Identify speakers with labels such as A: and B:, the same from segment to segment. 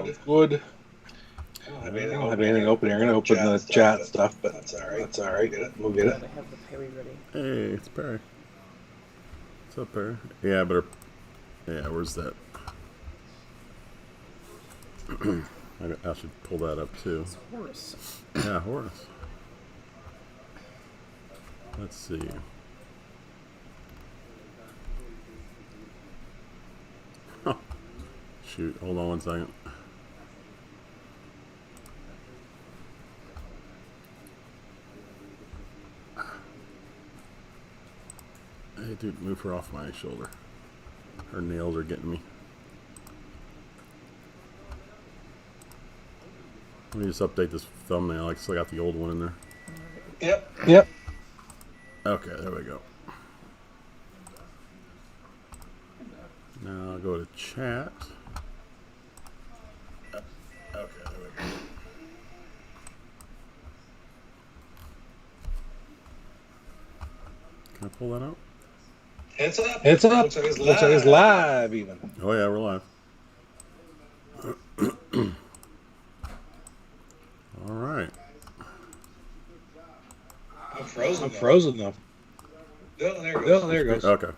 A: Good. I don't have anything open here. I'm going to open the chat stuff, but that's all right. That's all right. We'll get it.
B: I have the Perry ready.
C: Hey, it's Perry. What's up, Perry? Yeah, but yeah, where's that? I should pull that up too.
B: It's Horace.
C: Yeah, Horace. Let's see. Oh, shoot, hold on one second. Hey, dude, move her off my shoulder. Her nails are getting me. Let me just update this thumbnail. I still got the old one in there.
A: Yep.
C: Okay, there we go. Now I'll go to chat. Okay, there we go. Can I pull that out?
A: It's up. It's up. Looks like it's live even.
C: Oh yeah, we're live. All right.
A: I'm frozen though. Oh, there it goes.
C: Okay.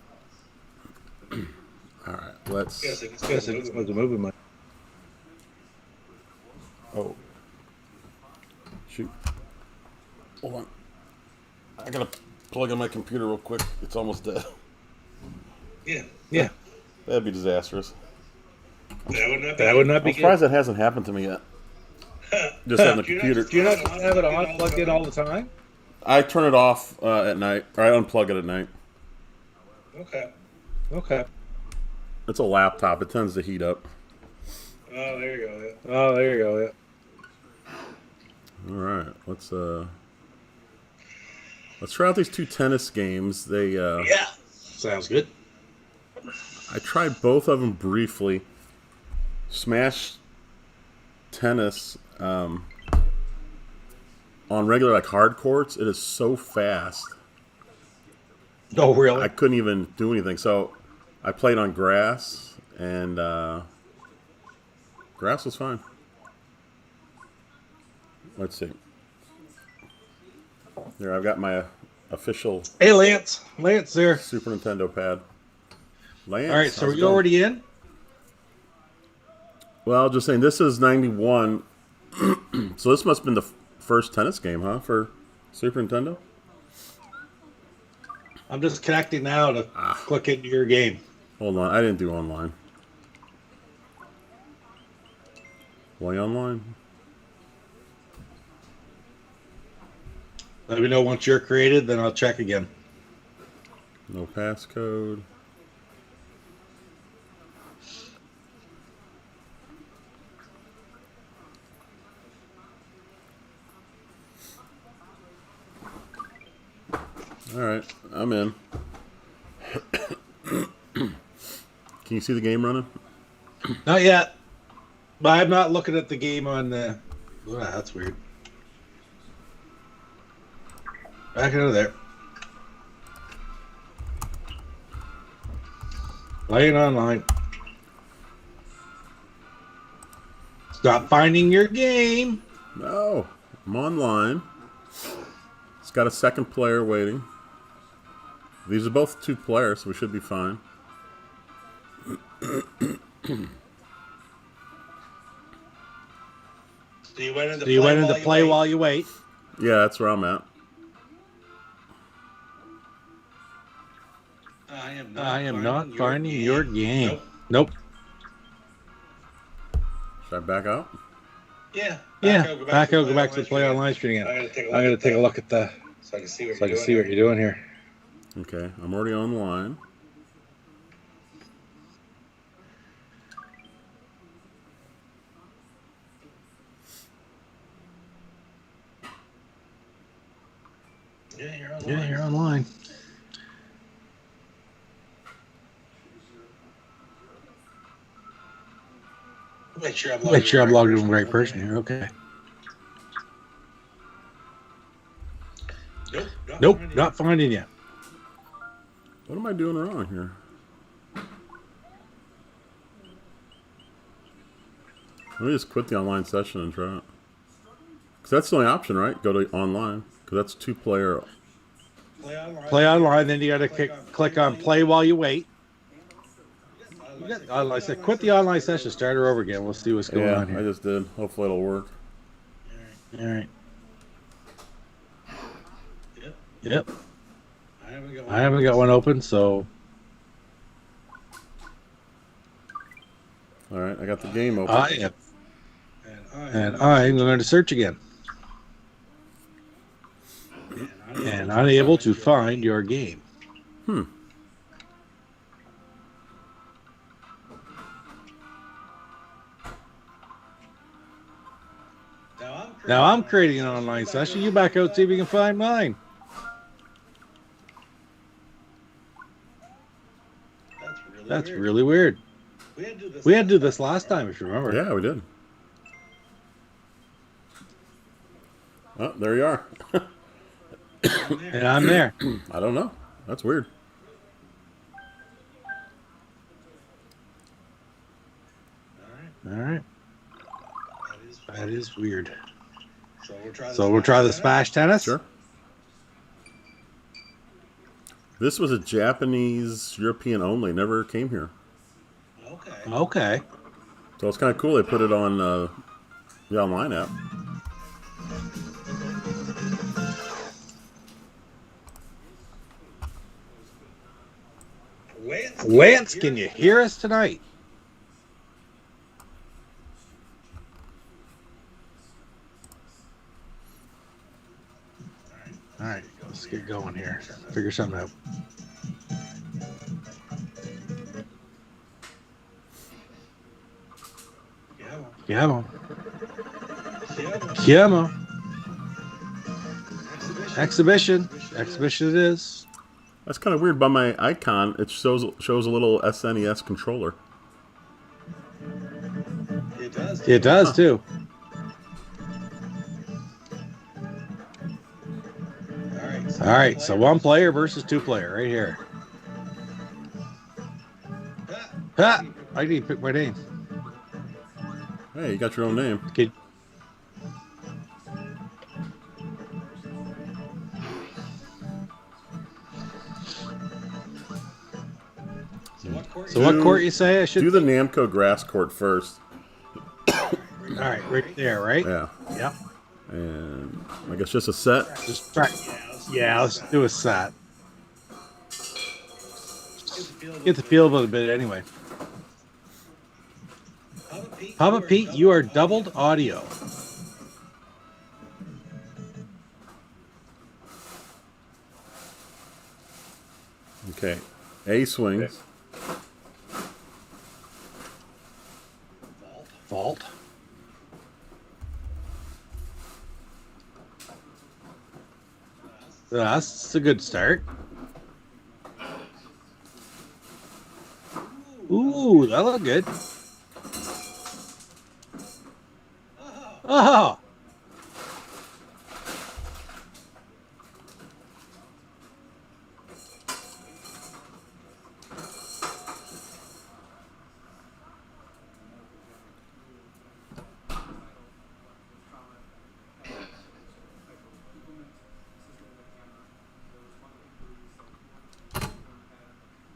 C: All right. Let's.
A: Guess it's moving my.
C: Oh. Shoot. Hold on. I gotta plug in my computer real quick. It's almost dead.
A: Yeah.
C: That'd be disastrous.
A: That would not be.
C: I'm surprised that hasn't happened to me yet. Just having the computer.
A: Do you not have it on plugged in all the time?
C: I turn it off at night, or I unplug it at night.
A: Okay.
C: It's a laptop. It tends to heat up.
A: Oh, there you go. Yeah.
C: All right. Let's try out these two tennis games. They
A: yeah. Sounds good.
C: I tried both of them briefly. Smash tennis on regular hard courts. It is so fast.
A: Oh, really?
C: I couldn't even do anything. So I played on grass, and grass was fine. Let's see. There, I've got my official.
A: Hey, Lance there.
C: Super Nintendo pad. Lance.
A: All right, so are you already in?
C: Well, just saying, this is 91. So this must have been the first tennis game, huh, for Super Nintendo?
A: I'm just connecting now to click into your game.
C: Hold on, I didn't do online. Play online?
A: Let me know once you're created, then I'll check again.
C: No passcode. All right, I'm in. Can you see the game running?
A: Not yet. But I'm not looking at the game on the... Oh, that's weird. Back out of there. Playing online. Stop finding your game.
C: No, I'm online. It's got a second player waiting. These are both 2 players, so we should be fine.
A: So you went into play while you wait.
C: Yeah, that's where I'm at.
A: I am not finding your game. Nope.
C: Should I back out?
A: Yeah. Back out. Go back to the play online screen again. I'm gonna take a look at the so I can see what you're doing here.
C: Okay, I'm already online.
A: Yeah, you're online. Make sure I'm logged in with the right person here. Okay. Nope, not finding you.
C: What am I doing wrong here? Let me just quit the online session and try it. Because that's the only option, right? Go to online. Because that's 2-player.
A: Play online, then you got to click on play while you wait. I said quit the online session, start her over again. We'll see what's going on here.
C: I just did. Hopefully it'll work.
A: All right. Yep. I haven't got one open, so.
C: All right, I got the game open.
A: I am. And I'm going to search again. And unable to find your game. Now I'm creating an online session. You back out, see if you can find mine. That's really weird. We had to do this last time, if you remember.
C: Yeah, we did. Oh, there you are.
A: And I'm there.
C: I don't know. That's weird.
A: All right. That is weird. So we'll try the Smash Tennis?
C: Sure. This was a Japanese, European only. Never came here.
A: Okay.
C: So it's kind of cool. They put it on the online app.
A: Lance, can you hear us tonight? All right, let's get going here. Figure something out. Chiamo. Exhibition. Exhibition it is.
C: That's kind of weird. By my icon, it shows a little SNES controller.
A: It does too. All right, so 1-player versus 2-player right here. Ha! I need to pick my name.
C: Hey, you got your own name.
A: Okay. So what court you say I should
C: do the Namco grass court first?
A: All right, right there, right?
C: Yeah.
A: Yep.
C: And I guess just a set.
A: Just try. Yeah, let's do a set. Get the feel of it a bit anyway. Papa Pete, you are doubled audio.
C: Okay. A swings.
A: Vault. That's a good start. Ooh, that looked good. Oh.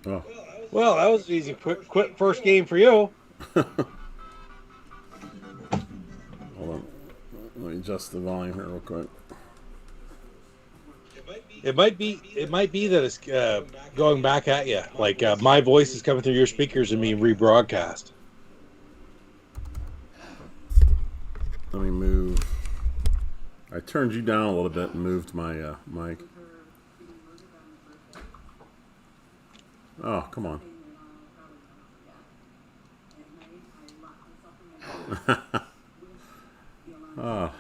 C: Oh.
A: Well, that was an easy quit first game for you.
C: Hold on. Let me adjust the volume here real quick.
A: It might be that it's going back at you. Like my voice is coming through your speakers and being rebroadcast.
C: Let me move. I turned you down a little bit and moved my mic. Oh, come on. Oh.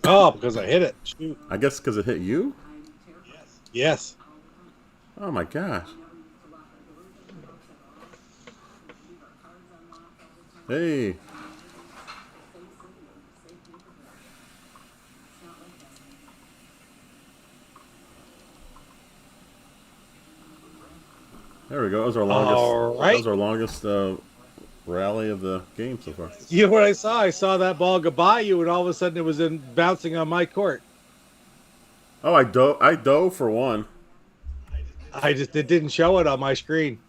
A: Oh, because I hit it. Shoot.
C: I guess because it hit you?
A: Yes.
C: Oh my gosh. Hey. There we go. That was our longest.
A: All right.
C: That was our longest rally of the game so far.
A: You know what I saw? I saw that ball go by you, and all of a sudden it was bouncing on my court.
C: Oh, I dove for one.
A: It didn't show it on my screen.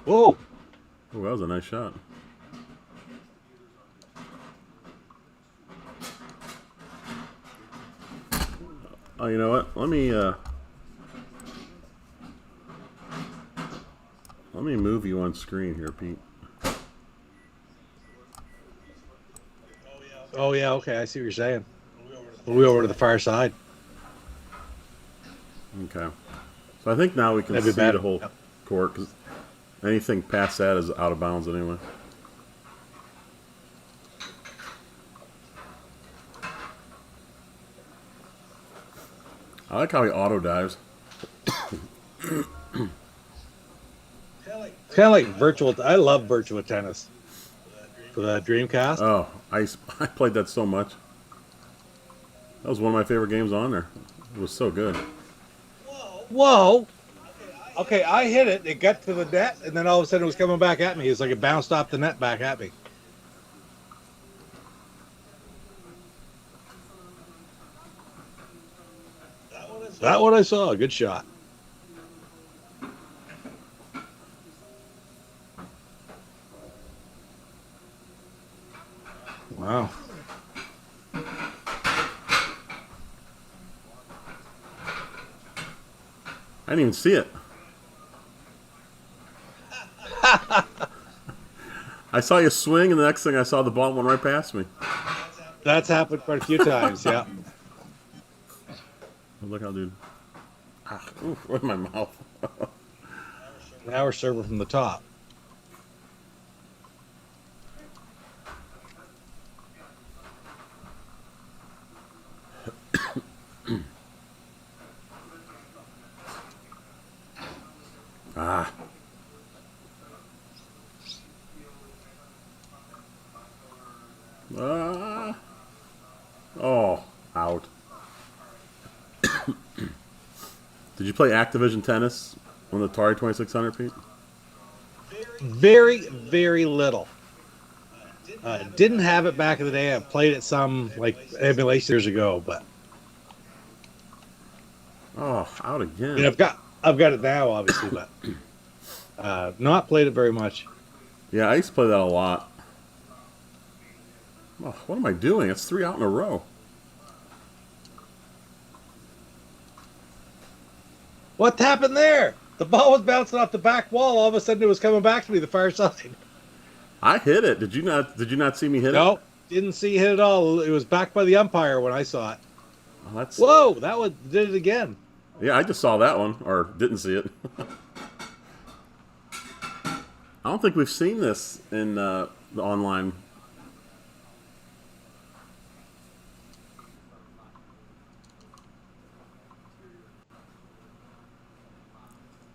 A: Whoa!
C: Oh, that was a nice shot. Oh, you know what? Let me move you on screen here, Pete.
A: Oh yeah, okay, I see what you're saying. We'll over to the far side.
C: Okay. So I think now we can
A: That'd be
C: see
A: better.
C: the whole
A: Yep.
C: court, because anything past that is out of bounds anyway. I like how he auto dives.
A: It's kind of like virtual. I love virtual tennis for the Dreamcast.
C: Oh, I played that so much. That was one of my favorite games on there. It was so good.
A: Whoa! Okay, I hit it. It got to the net, and then all of a sudden it was coming back at me. It's like it bounced off the net back at me. That one I saw. Good shot. Wow.
C: I didn't even see it. I saw you swing, and the next thing I saw, the ball went right past me.
A: That's happened quite a few times, yeah.
C: Oh, look how, dude. Oof, right in my mouth.
A: Now we're serving from the top.
C: Ah. Oh, out. Did you play Activision Tennis on the Atari 2600, Pete?
A: Very, very little. Didn't have it back in the day. I played it some like emulation years ago, but
C: Oh, out again.
A: you know, I've got it now, obviously, but not played it very much.
C: Yeah, I used to play that a lot. Oh, what am I doing? It's 3 out in a row.
A: What happened there? The ball was bouncing off the back wall. All of a sudden, it was coming back to me the far side.
C: I hit it. Did you not? Did you not see me hit it?
A: No, didn't see it hit at all. It was back by the umpire when I saw it.
C: Oh, that's.
A: Whoa, that one did it again.
C: Yeah, I just saw that one, or didn't see it. I don't think we've seen this in the online.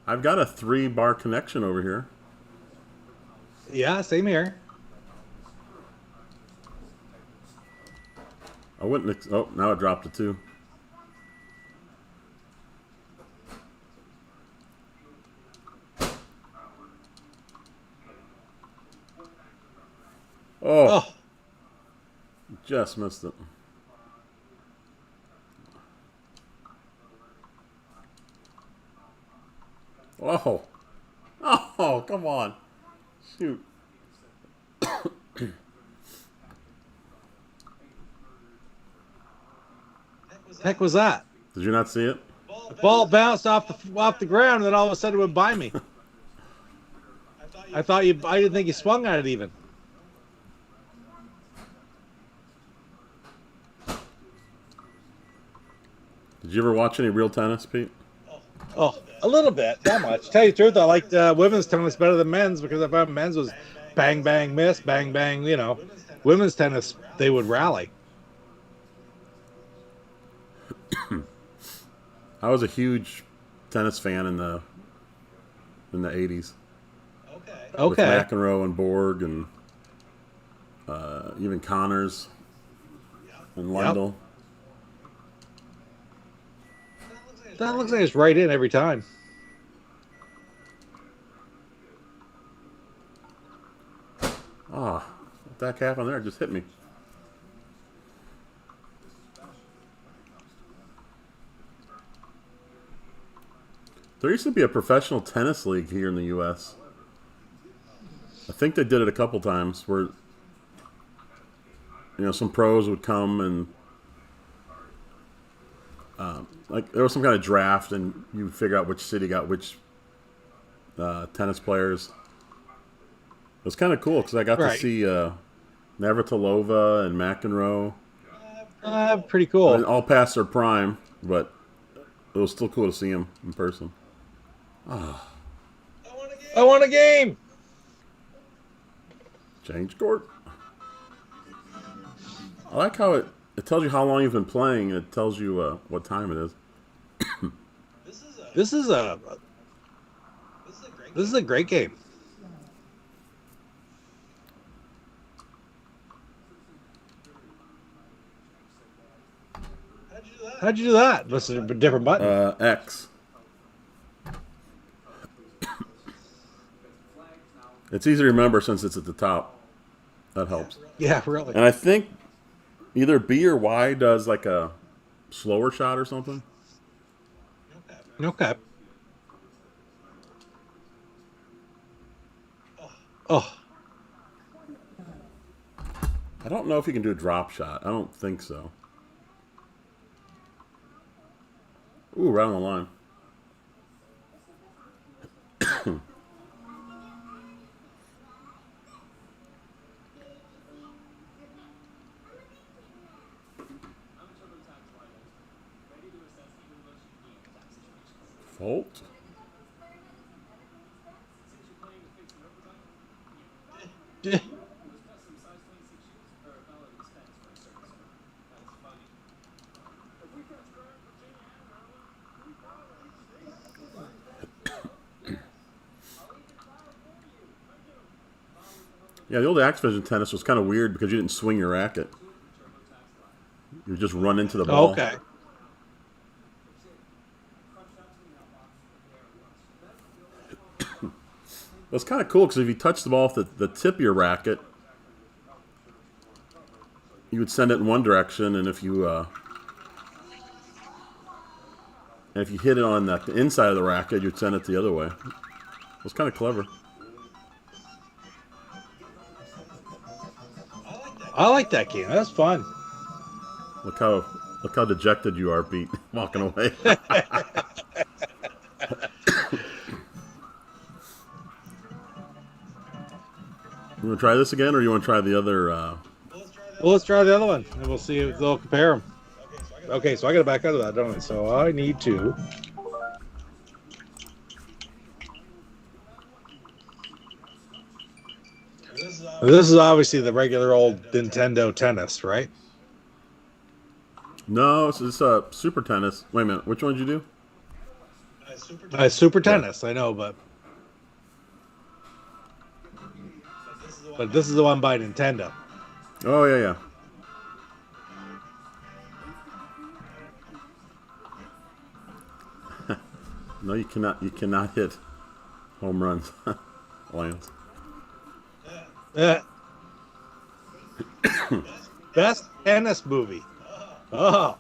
C: I've got a 3-bar connection over here.
A: Yeah, same here.
C: I wouldn't. Oh, now it dropped to 2. Oh,
A: Oh,
C: just missed it. Oh, oh, come on, shoot.
A: heck was that?
C: Did you not see it?
A: The ball bounced off the ground, and then all of a sudden it went by me. I didn't think you swung at it even.
C: Did you ever watch any real tennis, Pete?
A: Oh, a little bit, not much. Tell you the truth, I liked women's tennis better than men's because I found men's was bang, bang, miss, bang, bang. You know, women's tennis they would rally.
C: I was a huge tennis fan in the 80s. With
A: Okay,
C: McEnroe and Borg and even Connors and Lundell.
A: That looks like it's right in every time.
C: Ah, what the heck happened there? It just hit me. There used to be a professional tennis league here in the U.S. I think they did it a couple times where, some pros would come and like there was some kind of draft and you would figure out which city got which tennis players. It was kind of cool because I got to see Navratilova and McEnroe.
A: Pretty
C: I
A: cool.
C: mean, all past their prime, but it was still cool to see them in person.
A: I want a game.
C: Change court. I like how it tells you how long you've been playing and it tells you what time it is.
A: This is a great game. How'd you do that? Was it a different button?
C: X. It's easy to remember since it's at the top. That helps.
A: Yeah, really.
C: And I think either B or Y does like a slower shot or something.
A: Okay. Oh.
C: I don't know if you can do a drop shot. I don't think so. Ooh, right on the line. Fault. Yeah, the old Activision tennis was kind of weird because you didn't swing your racket. You just run into the ball.
A: Okay.
C: It's kind of cool because if you touch the ball with the tip of your racket, you would send it in one direction, and if you hit it on the inside of the racket, you'd send it the other way. It's kind of clever.
A: I like that game. That's fun.
C: Look how dejected you are, Pete, walking away. You want to try this again, or you want to try the other?
A: Well, let's try the other one, and we'll see if they'll compare them. Okay, so I got to back out of that, don't I? So I need to. This is obviously the regular old Nintendo tennis, right?
C: No, it's Super Tennis. Wait a minute, which one did you do?
A: Super Tennis, I know, but this is the one by Nintendo.
C: Oh yeah. No, you cannot. You cannot hit home runs, Lance.
A: Best tennis movie. Oh,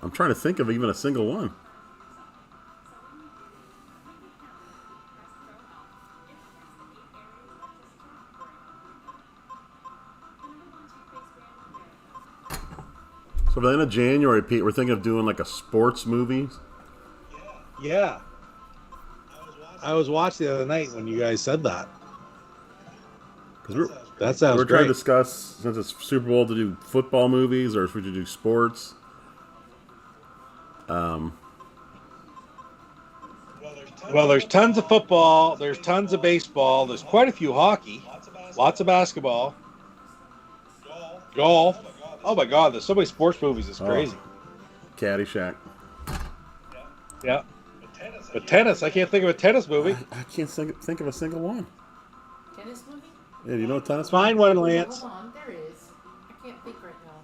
C: I'm trying to think of even a single one. So by the end of January, Pete, we're thinking of doing like a sports movie.
A: yeah. I was watching the other night when you guys said that. That sounds
C: We're trying to
A: great.
C: discuss, since it's Super Bowl, to do football movies or if we should do sports.
A: Well, there's tons of football. There's tons of baseball. There's quite a few hockey. Lots of basketball. Golf. Oh my God, there's so many sports movies. It's crazy.
C: Caddyshack.
A: Yeah. But tennis, I can't think of a tennis movie.
C: I can't think of a single one.
B: Tennis movie?
C: Yeah, do you know what tennis?
A: Find one, Lance.
B: Hold on, there is. I can't think right now.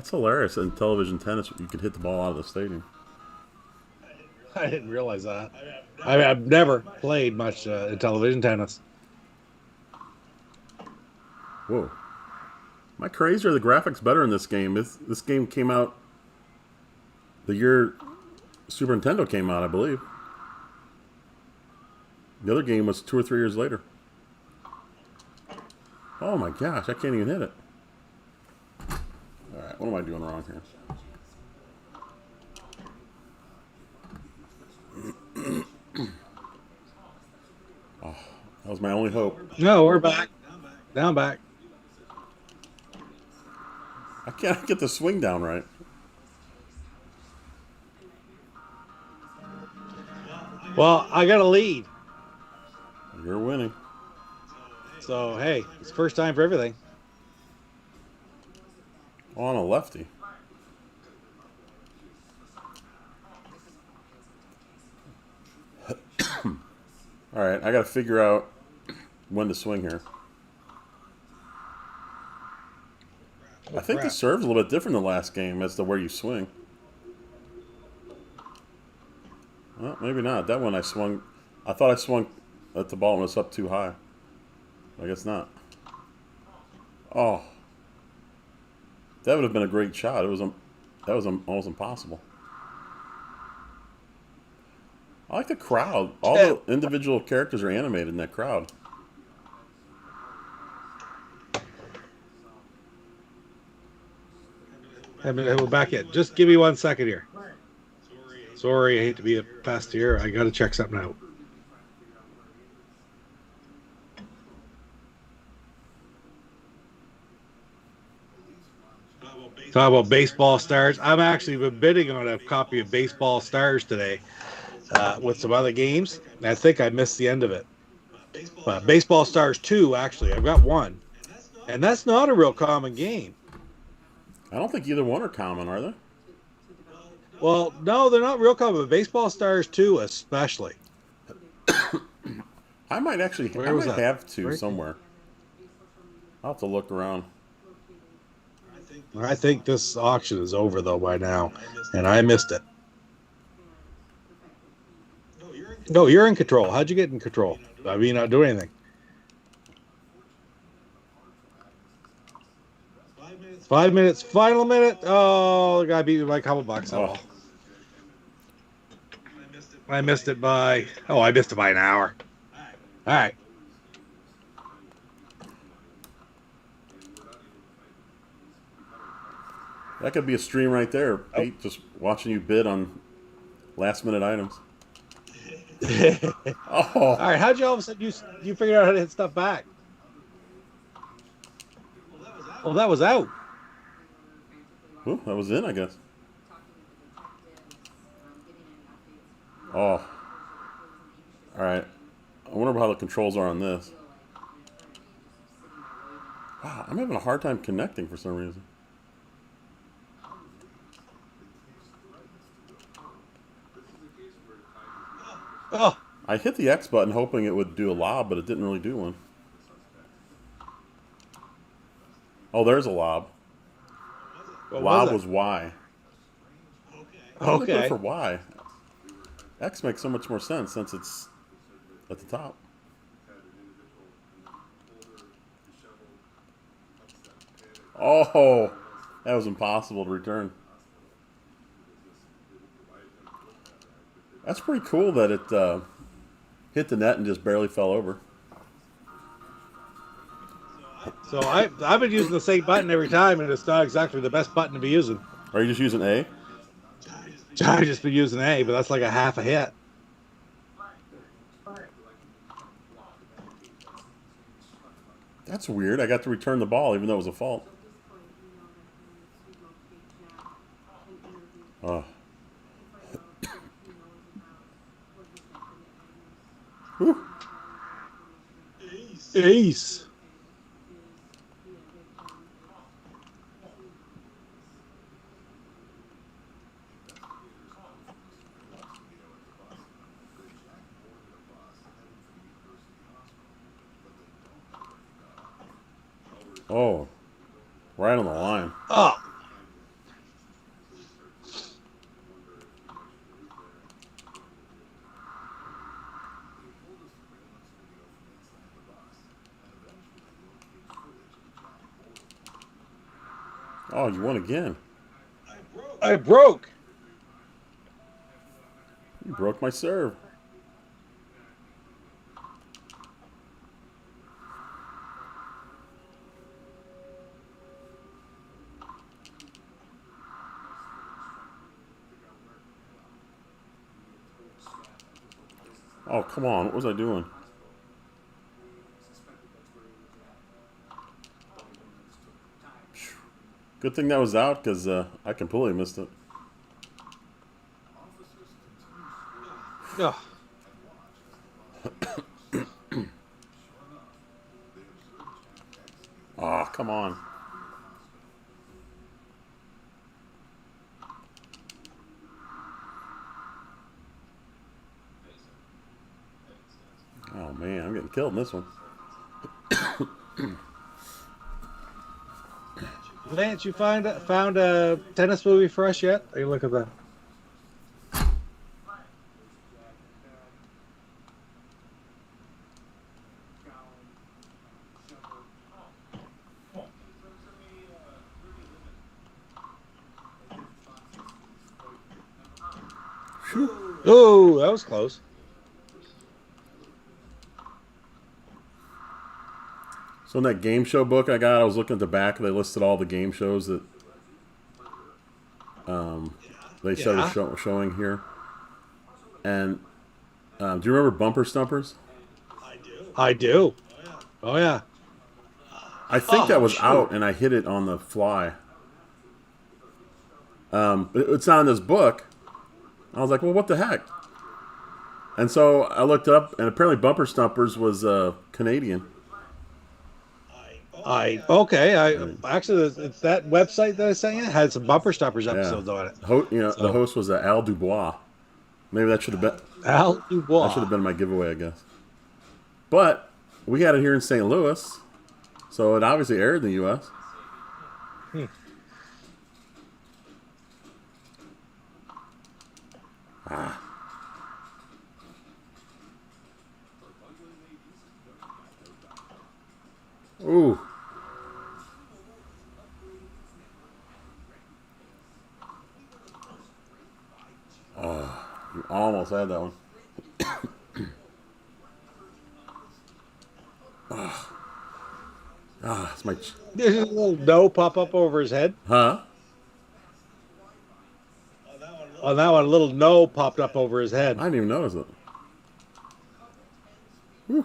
C: That's hilarious. In television tennis, you could hit the ball out of the stadium.
A: I didn't realize that. I mean, I've never played much in television tennis.
C: Whoa. Am I crazy, or the graphics better in this game? This game came out the year Super Nintendo came out, I believe. The other game was 2 or 3 years later. Oh my gosh, I can't even hit it. Alright, what am I doing wrong here? Oh, that was my only hope.
A: No, we're back. Down back.
C: I can't get the swing down right.
A: Well, I got a lead.
C: You're winning.
A: So, hey, it's first time for everything.
C: On a lefty. Alright, I gotta figure out when to swing here. I think the
A: crap.
C: serve's a little bit different than last game as to where you swing. Well, maybe not. That one I swung. I thought I swung at the ball and it was up too high. I guess not. Oh. That would have been a great shot. That was almost impossible. I like the crowd. All the individual characters are animated in that crowd.
A: We're back in. Just give me 1 second here. Sorry, I hate to be a pest here. I got to check something out. Talk about baseball stars. I'm actually been bidding on a copy of Baseball Stars today with some other games. I think I missed the end of it. But Baseball Stars 2, actually, I've got one. And that's not a real common game.
C: I don't think either one are common, are they?
A: Well, no, they're not real common. But Baseball Stars 2 especially.
C: I might actually
A: Where was that?
C: have two
A: Where-
C: somewhere. I'll have to look around.
A: I think this auction is over, though, by now. And I missed it. No, you're in control. How'd you get in control? I mean, not doing anything. 5 minutes, final minute. Oh, the guy beat me by a couple bucks. Oh. I missed it by an hour. All right.
C: That could be a stream right there, Pete, just watching you bid on last minute items.
A: All
C: Oh,
A: right. How'd you all of a sudden you figured out how to hit stuff back? Well, that was out.
C: Ooh, that was in, I guess. Oh. Alright. I wonder how the controls are on this. Wow, I'm having a hard time connecting for some reason.
A: Oh,
C: I hit the X button hoping it would do a lob, but it didn't really do one. Oh, there's a lob.
A: what
C: Lob
A: was
C: was Y.
A: it?
C: I'm looking
A: Okay.
C: for Y. X makes so much more sense since it's at the top. Oh, that was impossible to return. That's pretty cool that it hit the net and just barely fell over.
A: So I've been using the same button every time, and it's not exactly the best button to be using.
C: Are you just using A?
A: I've just been using A, but that's like a half a hit.
C: That's weird. I got to return the ball even though it was a fault. Oh. Whew.
A: Ace.
C: Oh. Right on the line.
A: Oh,
C: Oh, you won again.
A: I broke.
C: You broke my serve. Oh, come on. What was I doing? Good thing that was out because I completely missed it.
A: Ugh.
C: Oh, come on. Oh, man. I'm getting killed in this one.
A: Lance, you found a tennis movie for us yet? Are you look at that? Oh, that was close.
C: So in that game show book I got, I was looking at the back. They listed all the game shows that they said
A: Yeah.
C: were showing here. And do you remember Bumper Stumpers?
A: I do. Oh yeah.
C: I think that was
A: shoot.
C: out, and I hit it on the fly. But it's not in this book. I was like, well, what the heck? And so I looked up, and apparently Bumper Stumpers was Canadian.
A: I actually it's that website that I sent you had some bumper stoppers episodes on it.
C: The host was Al Dubois. Maybe that should have been
A: Al
C: that
A: Dubois.
C: should have been my giveaway, I guess. But we had it here in St. Louis, so it obviously aired in the U.S. Ooh. Oh, you almost had that one. It's my...
A: There's a little no pop up over his head.
C: Huh?
A: On that one, a little no popped up over his head.
C: I didn't even notice it. Whew.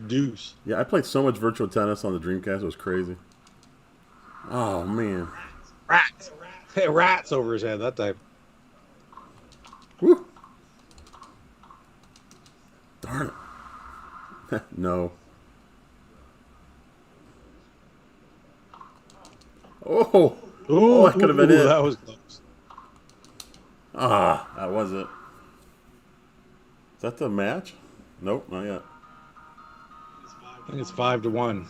A: Deuce.
C: Yeah, I played so much virtual tennis on the Dreamcast. It was crazy. Oh, man.
A: Rats. Hey, rats over his head that time.
C: Whew. Darn it. No. Oh.
A: Ooh,
C: That could have been it.
A: That was close.
C: That was it. Is that the match? Nope, not yet.
A: I think it's 5-1.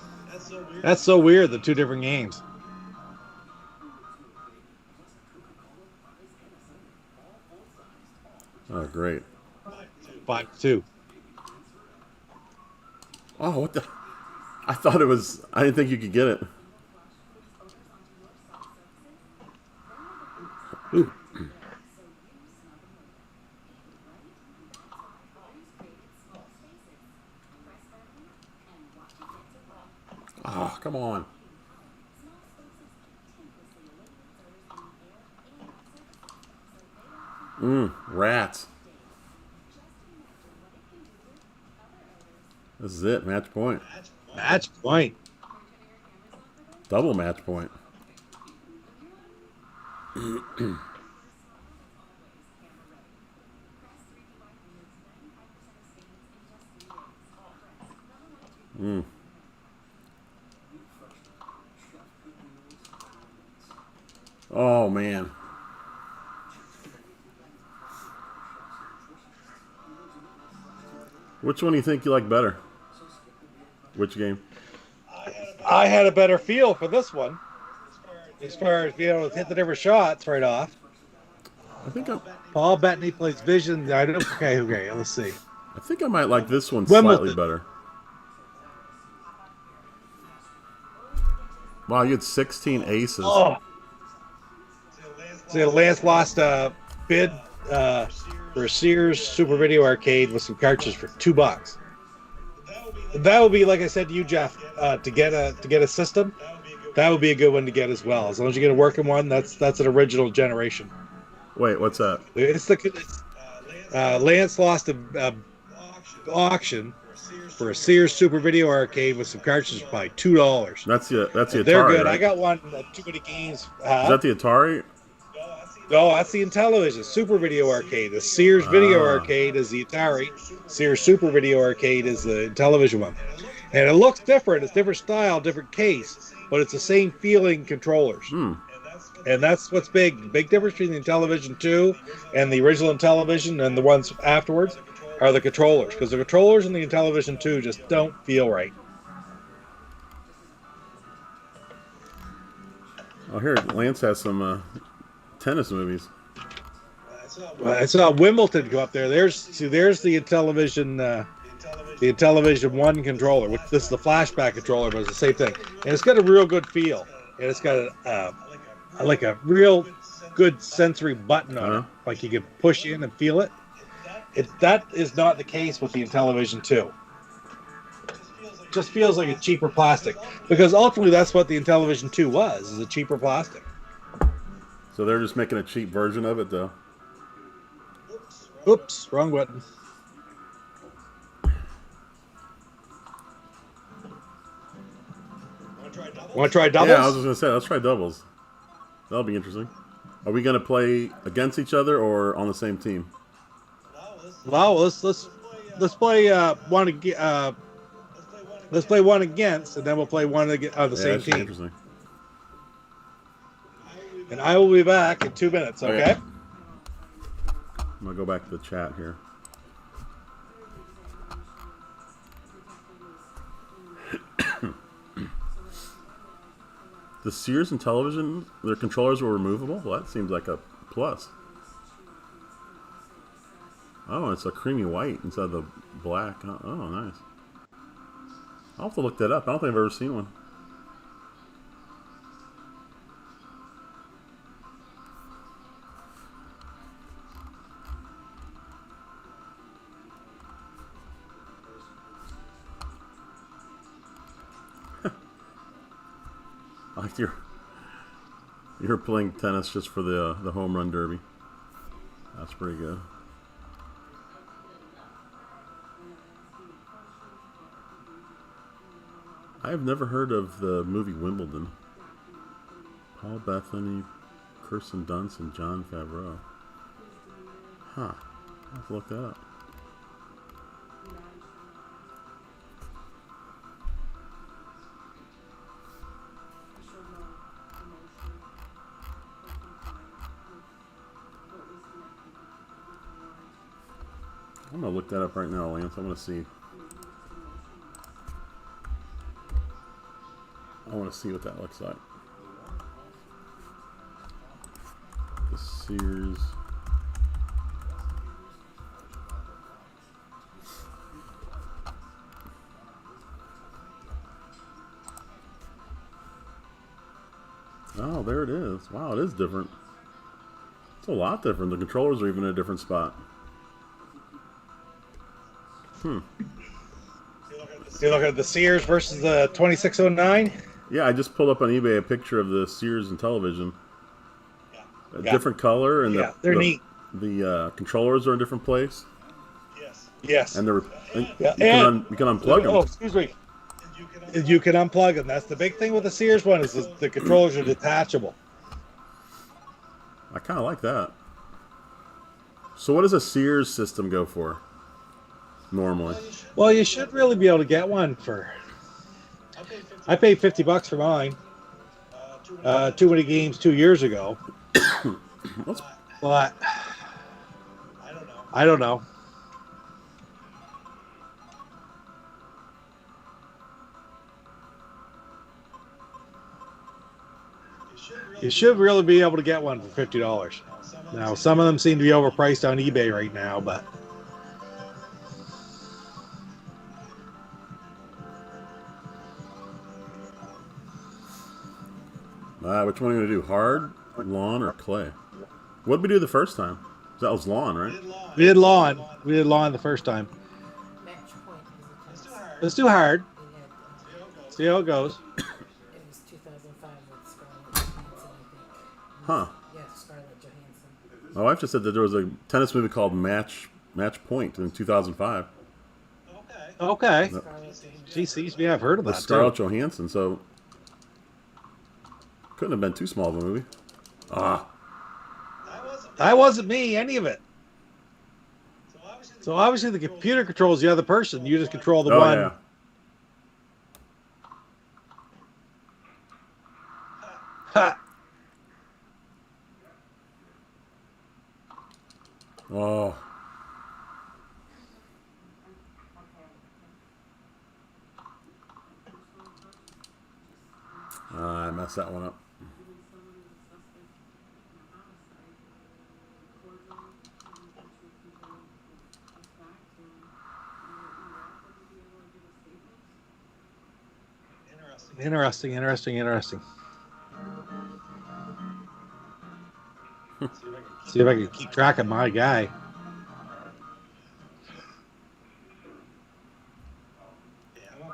A: That's so weird. The two different games.
C: Oh, great.
A: 5-2.
C: Oh, what the? I thought it was... I didn't think you could get it.
A: Ooh.
C: Oh, come on. Rats. This is it. Match point.
A: Match point.
C: Double match point. Oh, man. Which one do you think you like better? Which game?
A: I had a better feel for this one. As far as being able to hit the different shots right off.
C: I think I
A: Paul Bettany plays Vision. Okay, let's see.
C: might like this one
A: Wimbledon.
C: slightly better. Wow, you had 16 aces.
A: Oh, see, Lance lost a bid for a Sears Super Video Arcade with some cartridges for $2. That would be, like I said to you, Jeff, to get a system. That would be a good one to get as well. As long as you get a working one, that's an original generation.
C: Wait, what's that?
A: Lance lost a auction for a Sears Super Video Arcade with some cartridges by $2.
C: That's the Atari.
A: They're good.
C: Right?
A: I got one. Too many games.
C: Is that the Atari?
A: No, that's the Intellivision Super Video Arcade. The Sears Video Arcade is the Atari. Sears Super Video Arcade is the Intellivision one. And it looks different. It's different style, different case, but it's the same feeling controllers. And that's what's big. The big difference between the Intellivision 2 and the original Intellivision and the ones afterwards are the controllers. Because the controllers in the Intellivision 2 just don't feel right.
C: Oh, here, Lance has some tennis movies.
A: I saw Wimbledon go up there. There's the Intellivision. The Intellivision 1 controller, which this is the flashback controller, but it's the same thing. And it's got a real good feel. And it's got like a real good sensory button on it. Like you can push in and feel it. That is not the case with the Intellivision 2. It just feels like a cheaper plastic. Because ultimately that's what the Intellivision 2 was, is a cheaper plastic.
C: So they're just making a cheap version of it, though.
A: Oops, wrong button. Want to try doubles?
C: Yeah, I was just gonna say, let's try doubles. That'll be interesting. Are we gonna play against each other or on the same team?
A: Well, let's play one. Let's play one against, and then we'll play one on the same team.
C: Interesting.
A: And I will be back in 2 minutes. Okay.
C: I'm gonna go back to the chat here. The Sears and Television, their controllers were removable? Well, that seems like a plus. Oh, it's a creamy white instead of the black. Oh, nice. I'll have to look that up. I don't think I've ever seen one. I like you're playing tennis just for the home run derby. That's pretty good. I have never heard of the movie Wimbledon. Paul Bethany, Kirsten Dunst, and John Favreau. Huh. I'll have to look that up. I'm gonna look that up right now, Lance. I want to see. I want to see what that looks like. The Sears. Oh, there it is. Wow, it is different. It's a lot different. The controllers are even in a different spot.
A: You look at the Sears versus the 2609.
C: Yeah, I just pulled up on eBay a picture of the Sears and Television. A different color, and
A: they're neat.
C: The controllers are in a different place.
A: Yes.
C: And they're you can unplug them.
A: Oh, excuse me. You can unplug them. That's the big thing with the Sears one is the controllers are detachable.
C: I kind of like that. So what does a Sears system go for? Normally.
A: Well, you should really be able to get one for. I paid $50 for mine. Too many games 2 years ago. But I don't know. You should really be able to get one for $50. Now, some of them seem to be overpriced on eBay right now, but.
C: Which one are you going to do? Hard, lawn, or clay? What did we do the first time? That was lawn, right?
A: We did lawn. We did lawn the first time.
B: Match point is the tennis.
A: Let's do hard.
B: They had,
A: See how it goes.
B: it was 2005 with Scarlett Johansson, I think.
C: Huh.
B: Yeah, Scarlett Johansson.
C: My wife just said that there was a tennis movie called Match Point in 2005
A: Okay.
C: Nope.
B: Scarlett Johansson.
A: She sees me. I've heard of
C: with
A: that
C: Scarlett
A: too.
C: Johansson, so couldn't have been too small of a movie.
A: That wasn't me, any of it. So obviously the computer controls the other person. You just control the
C: Oh,
A: one.
C: yeah.
A: Ha.
C: Oh. I messed that one up.
A: Interesting. See if I can keep track of my guy.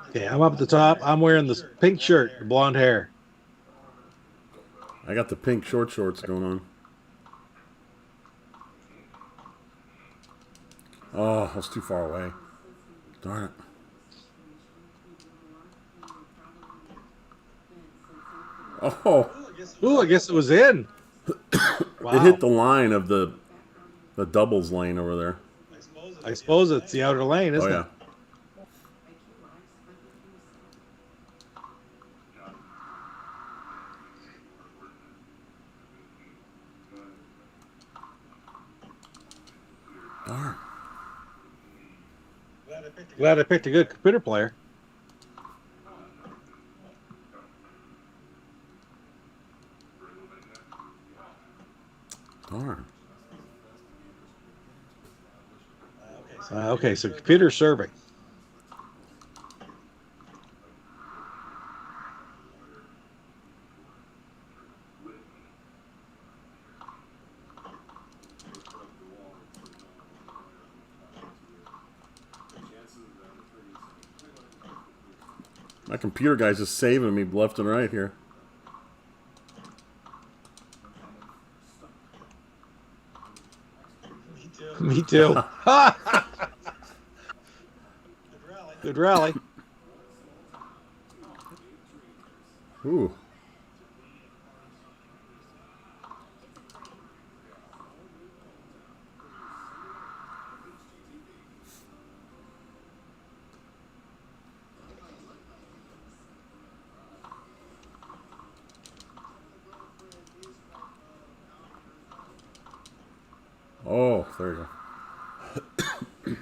A: Okay, I'm up at the top. I'm wearing this pink shirt, the blonde hair.
C: I got the pink shorts going on. Oh, I was too far away. Darn it. Oh,
A: Ooh, I guess it was in. Wow.
C: it hit the line of the doubles lane over there.
A: I suppose it's the outer lane, isn't
C: Oh, yeah.
A: it?
C: Darn.
A: Glad I picked a good computer player.
C: Darn.
A: Okay, so computer serving.
C: My computer guy's just saving me left and right here.
A: Me too. Good rally.
C: Ooh. Oh, there you go.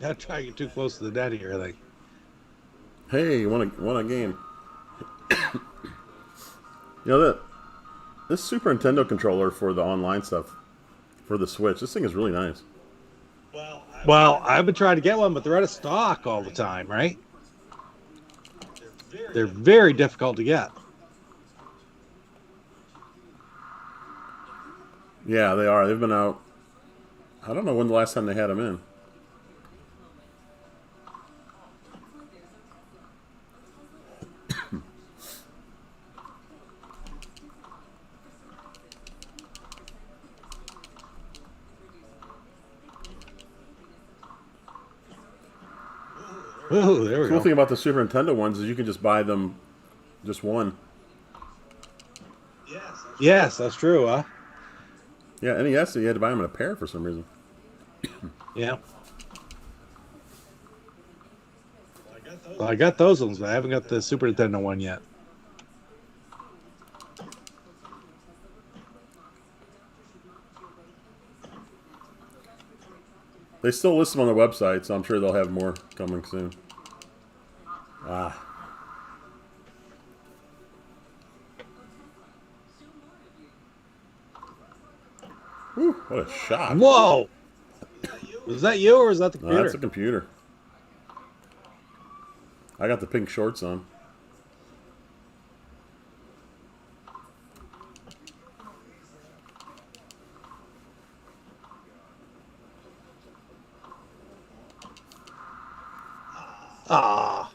A: Not trying to get too close to the net here, I think.
C: Hey, you won a game. You know that this Super Nintendo controller for the online stuff for the Switch, this thing is really nice.
A: Well, I've been trying to get one, but they're out of stock all the time, right? They're very difficult to get.
C: Yeah, they are. They've been out. I don't know when the last time they had them in.
A: Ooh, there we
C: Cool
A: go.
C: thing about the Super Nintendo ones is you can just buy them, just one.
A: Yes, that's true, huh?
C: Yeah, NES, you had to buy them in a pair for some reason.
A: Yeah. Well, I got those ones, but I haven't got the Super Nintendo one yet.
C: They still list them on their website, so I'm sure they'll have more coming soon. Ah. Whew, what a shot.
A: Whoa! Was that you or was that the
C: No, that's
A: computer?
C: a computer. I got the pink shorts on.
A: Ah.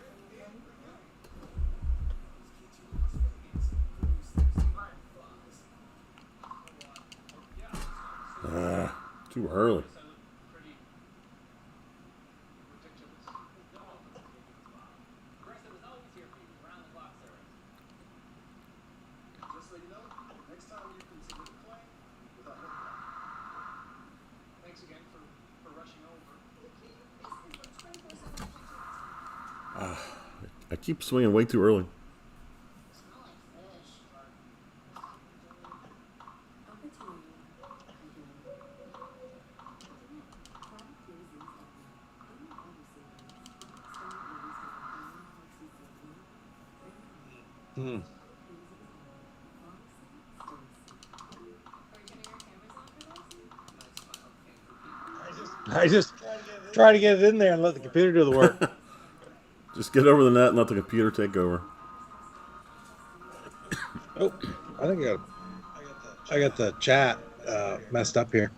C: Too early. I keep swinging way too early.
A: Hmm. I just try to get it in there and let the computer do the work.
C: Just get over the net and let the computer take over.
A: Oh, I think I got the chat messed up here.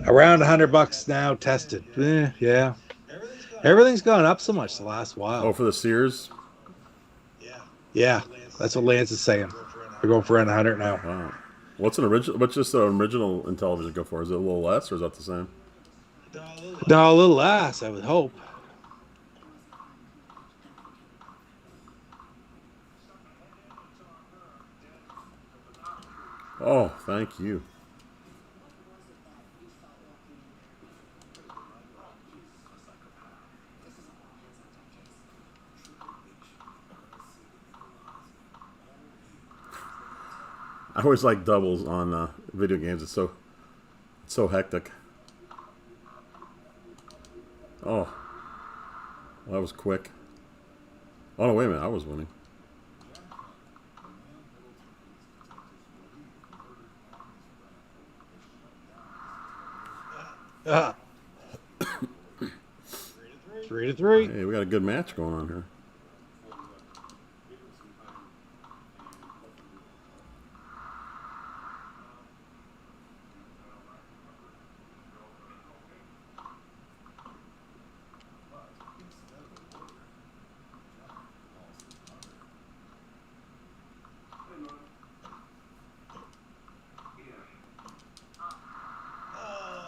A: Around $100 now tested. Yeah, everything's gone up so much the last
C: Oh,
A: while.
C: for the Sears?
A: Yeah, that's what Lance is saying. They're going for around 100 now.
C: Wow. What's an original? What's just an original in television go for? Is it a little less, or is that the same?
A: No, a little less, I would hope.
C: Oh, thank you. I always like doubles on video games. It's so hectic. Oh, well, that was quick. Oh no, wait a minute, I was winning.
A: Uh, 3-3.
C: Hey, we got a good match going on here.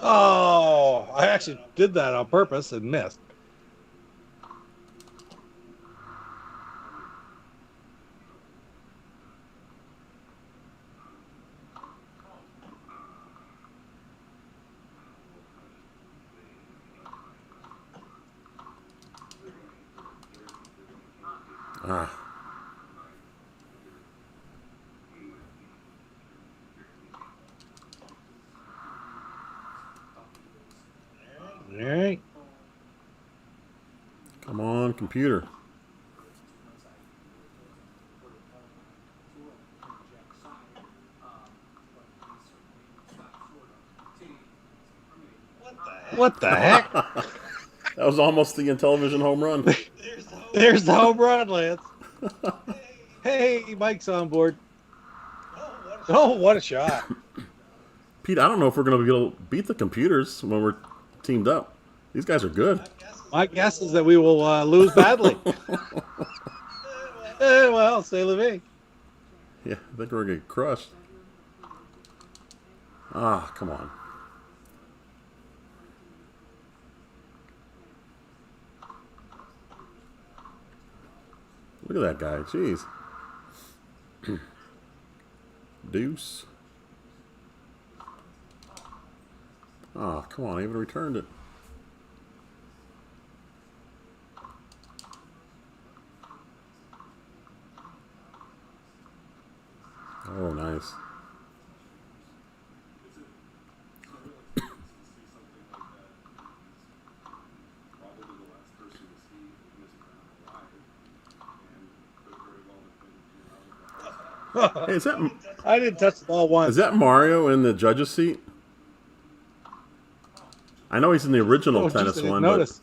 A: Oh, I actually did that on purpose and missed.
C: Ah,
A: All right.
C: come on, computer.
A: What the heck?
C: That was almost the television home run.
A: There's the home run, Lance. Hey, Mike's on board. Oh, what a shot.
C: Pete, I don't know if we're going to be able to beat the computers when we're teamed up. These guys are good.
A: My guess is that we will lose badly. Well, say la vie.
C: Yeah, I think we're going to get crushed. Ah, come on. Look at that guy. Jeez. Deuce. Oh, come on. I even returned it. Oh, nice. Hey,
A: I didn't touch the ball
C: is
A: once.
C: that Mario in the judge's seat? I know he's in the original
A: Oh, geez, I
C: tennis
A: didn't
C: one,
A: notice.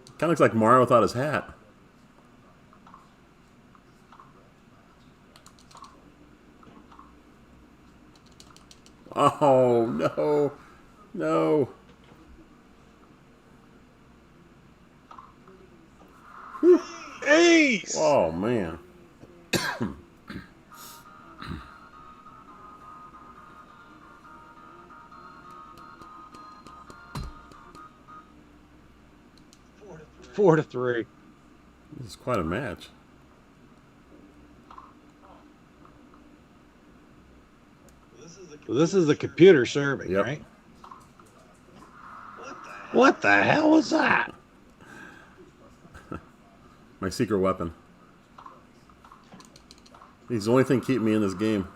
C: but kind of looks like Mario without his hat. Oh no, no!
A: Ace.
C: Oh man.
A: 4-3.
C: This is quite a match.
A: Well, this is the computer serving,
C: Yep.
A: right? What the hell was that?
C: My secret weapon. He's the only thing keeping me in this game.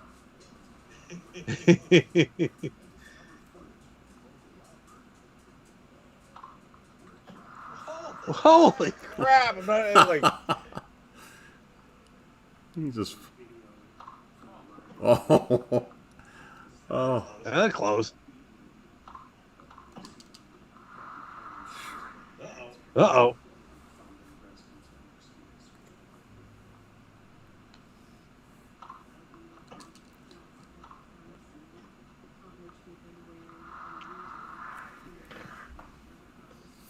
A: Holy crap! I'm not like.
C: He's just. Oh. Oh.
A: That close. Uh-oh.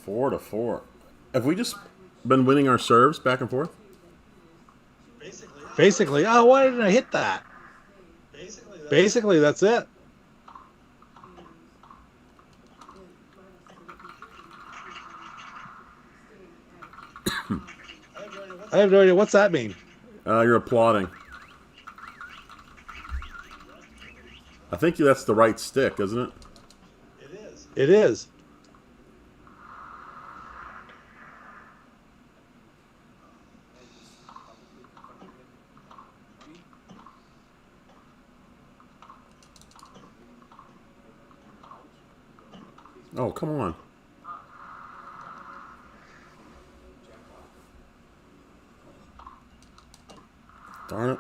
C: Four to four. Have we just been winning our serves back and forth?
A: Basically, oh, why didn't I hit that? Basically, that's it. I have no idea. What's that mean?
C: You're applauding. I think that's the right stick, isn't it?
A: It is.
C: Oh, come on. Darn it.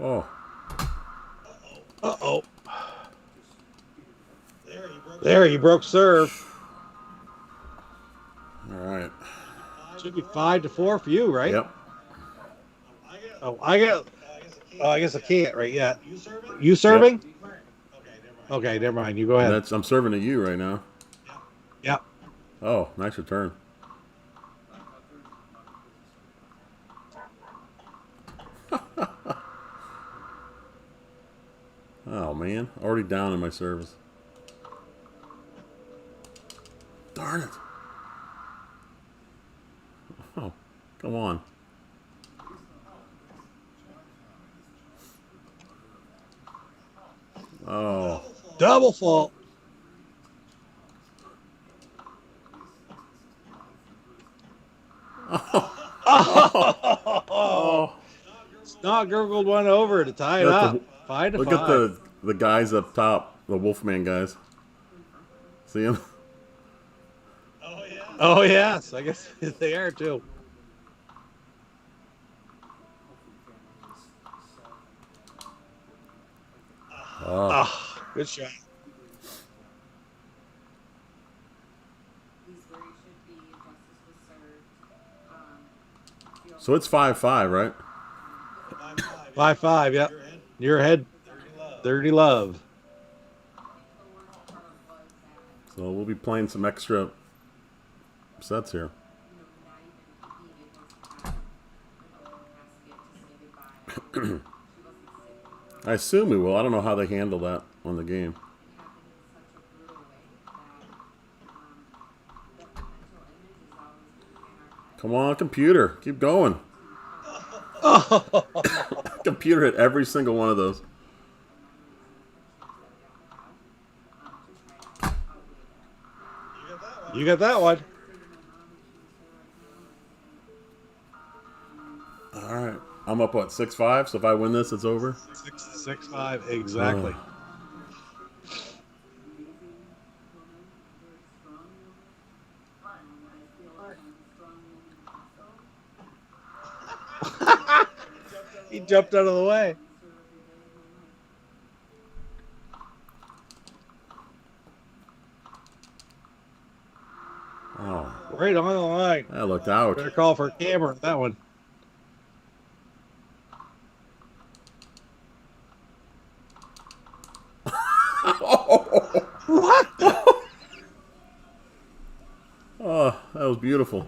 C: Oh.
A: Uh-oh. There, you broke serve.
C: All right.
A: Should be 5-4 for you, right?
C: Yep.
A: Oh, I guess I can't right yet. You serving? Okay, never mind. You go
C: And
A: ahead.
C: I'm serving to you right now.
A: Yep.
C: Oh, nice return. Oh man, already down in my service. Darn it. Oh, come on. Oh.
A: Double fault. Oh, Snot gurgled one over to tie it
C: Look at
A: up.
C: the-
A: 5-5.
C: Look at the guys up top, the Wolfman guys. See him?
A: Oh yes, I guess they are too.
C: Oh.
A: Ah, good shot.
C: So it's 5-5, right?
A: 5-5. Yep. You're ahead. 30 love.
C: So we'll be playing some extra sets here. I assume we will. I don't know how they handle that on the game. Come on, computer. Keep going. Computer hit every single one of those.
A: You got that one.
C: All right. I'm up, what, 6-5? So if I win this, it's over?
A: 6-5 exactly. jumped out of the way.
C: Oh,
A: Right on the line.
C: that looked out.
A: Better call for a camera on that one. What?
C: Oh, that was beautiful.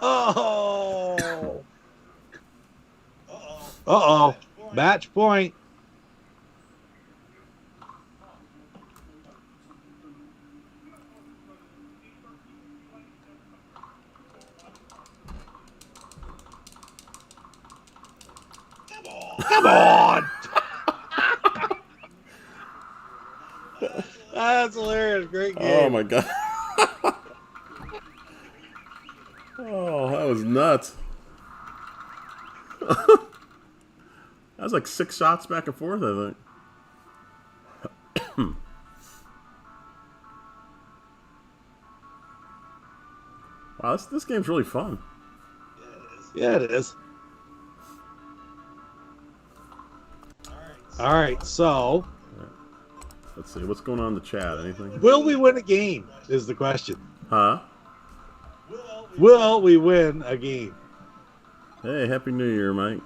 A: Oh. Uh-oh. Match point. Come on. That's hilarious. Great game.
C: Oh my god. Oh, that was nuts. That was like 6 shots back and forth, I think. Wow, this game's really fun.
A: Yeah, it is. All right, so
C: Let's see, what's going on in the chat? Anything?
A: will we win a game is the question.
C: Huh?
A: Will we win a game?
C: Hey, Happy New Year, Mike.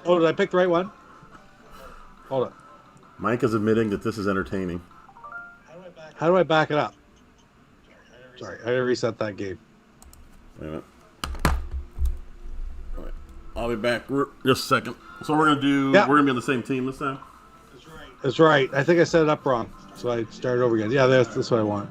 A: Oh, did I pick the right one? Hold on.
C: Mike is admitting that this is entertaining.
A: How do I back it up? Sorry, I gotta reset that game.
C: Wait a minute. All right. I'll be back just a second. So we're gonna do.
A: Yeah.
C: We're gonna be on the same team this time.
A: That's right. I think I set it up wrong, so I started over again. Yeah, that's what I want.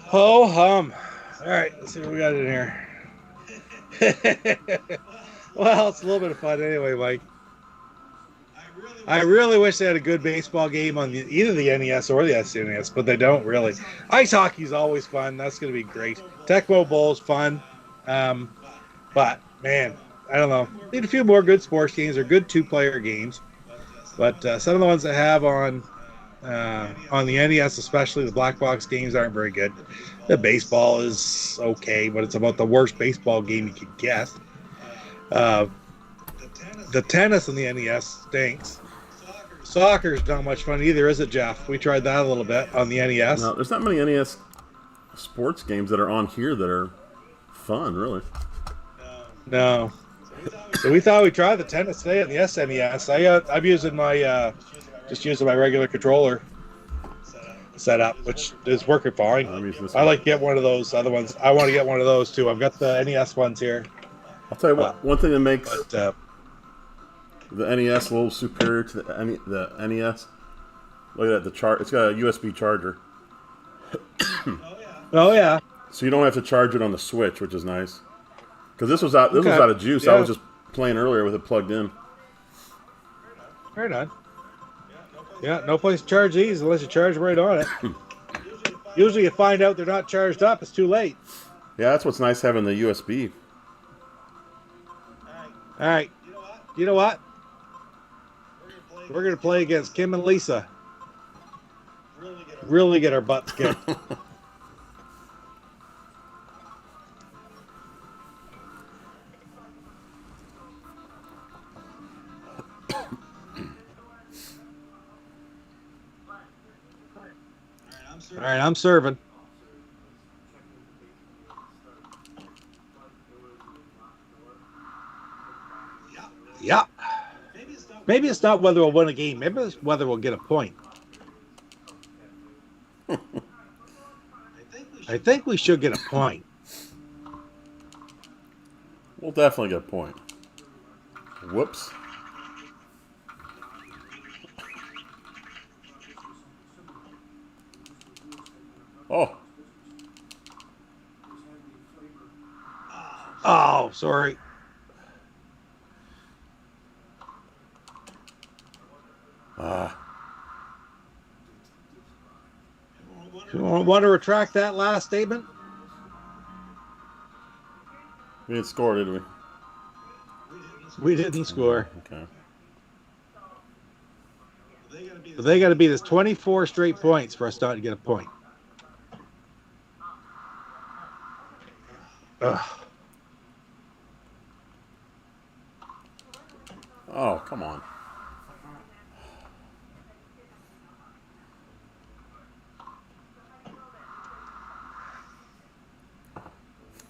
A: Ho hum. All right, let's see what we got in here. Well, it's a little bit of fun anyway, Mike. I really wish they had a good baseball game on either the NES or the SNES, but they don't really. Ice hockey is always fun. That's going to be great. Tecmo Bowl's fun. But, man, I don't know. Need a few more good sports games or good two-player games. But some of the ones that have on the NES, especially the black box games, aren't very good. The baseball is okay, but it's about the worst baseball game you could get. The tennis in the NES stinks. Soccer's not much fun either, is it, Jeff? We tried that a little bit on the NES.
C: No, there's not many NES sports games that are on here that are fun, really.
A: No. So we thought we'd try the tennis today on the SNES. I'm using my just using my regular controller setup, which is working fine. I like to get one of those other ones. I want to get one of those too. I've got the NES ones here.
C: I'll tell you what. One thing that makes
A: But,
C: the NES a little superior to the NES. Look at that. It's got a USB charger,
A: oh yeah.
C: so you don't have to charge it on the Switch, which is nice. Because this was out. This was out of juice.
A: Yeah.
C: I was just playing earlier with it plugged in.
A: Right on. Yeah, no place to charge these unless you charge right on it. Usually you find out they're not charged up. It's too late.
C: Yeah, that's what's nice having the USB.
A: All right. You know what? We're going to play against Kim and Lisa. Really get our butts kicked. All right, I'm serving. Yeah. Maybe it's not whether we'll win a game. Maybe it's whether we'll get a point. I think we should get a point.
C: We'll definitely get a point. Whoops. Oh.
A: Oh, sorry.
C: Ah,
A: You want to retract that last statement?
C: we didn't score, did we?
A: We didn't score.
C: Okay.
A: But they got to beat us 24 straight points for us not to get a point. Ugh.
C: Oh, come on.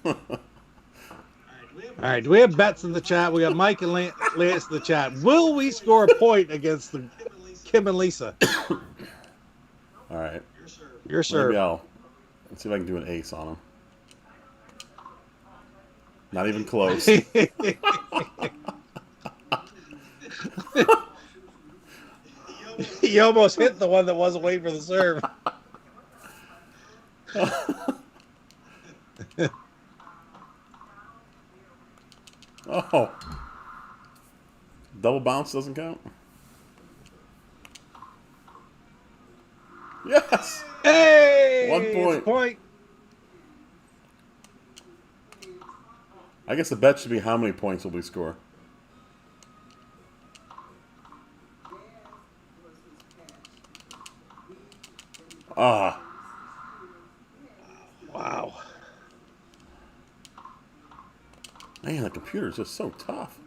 A: All right, do we have bets in the chat? We got Mike and Lance in the chat. Will we score a point against the Kim and Lisa?
C: All right.
A: Your
C: Maybe
A: serve.
C: let's see if I can do an ace on him. Not even close.
A: You almost hit the one that wasn't waiting for the serve.
C: Oh. Double bounce doesn't count? Yes!
A: Hey!
C: 1
A: It's a
C: point.
A: point.
C: I guess the bet should be how many points will we score? Ah.
A: Wow.
C: Man, the computer's just so tough.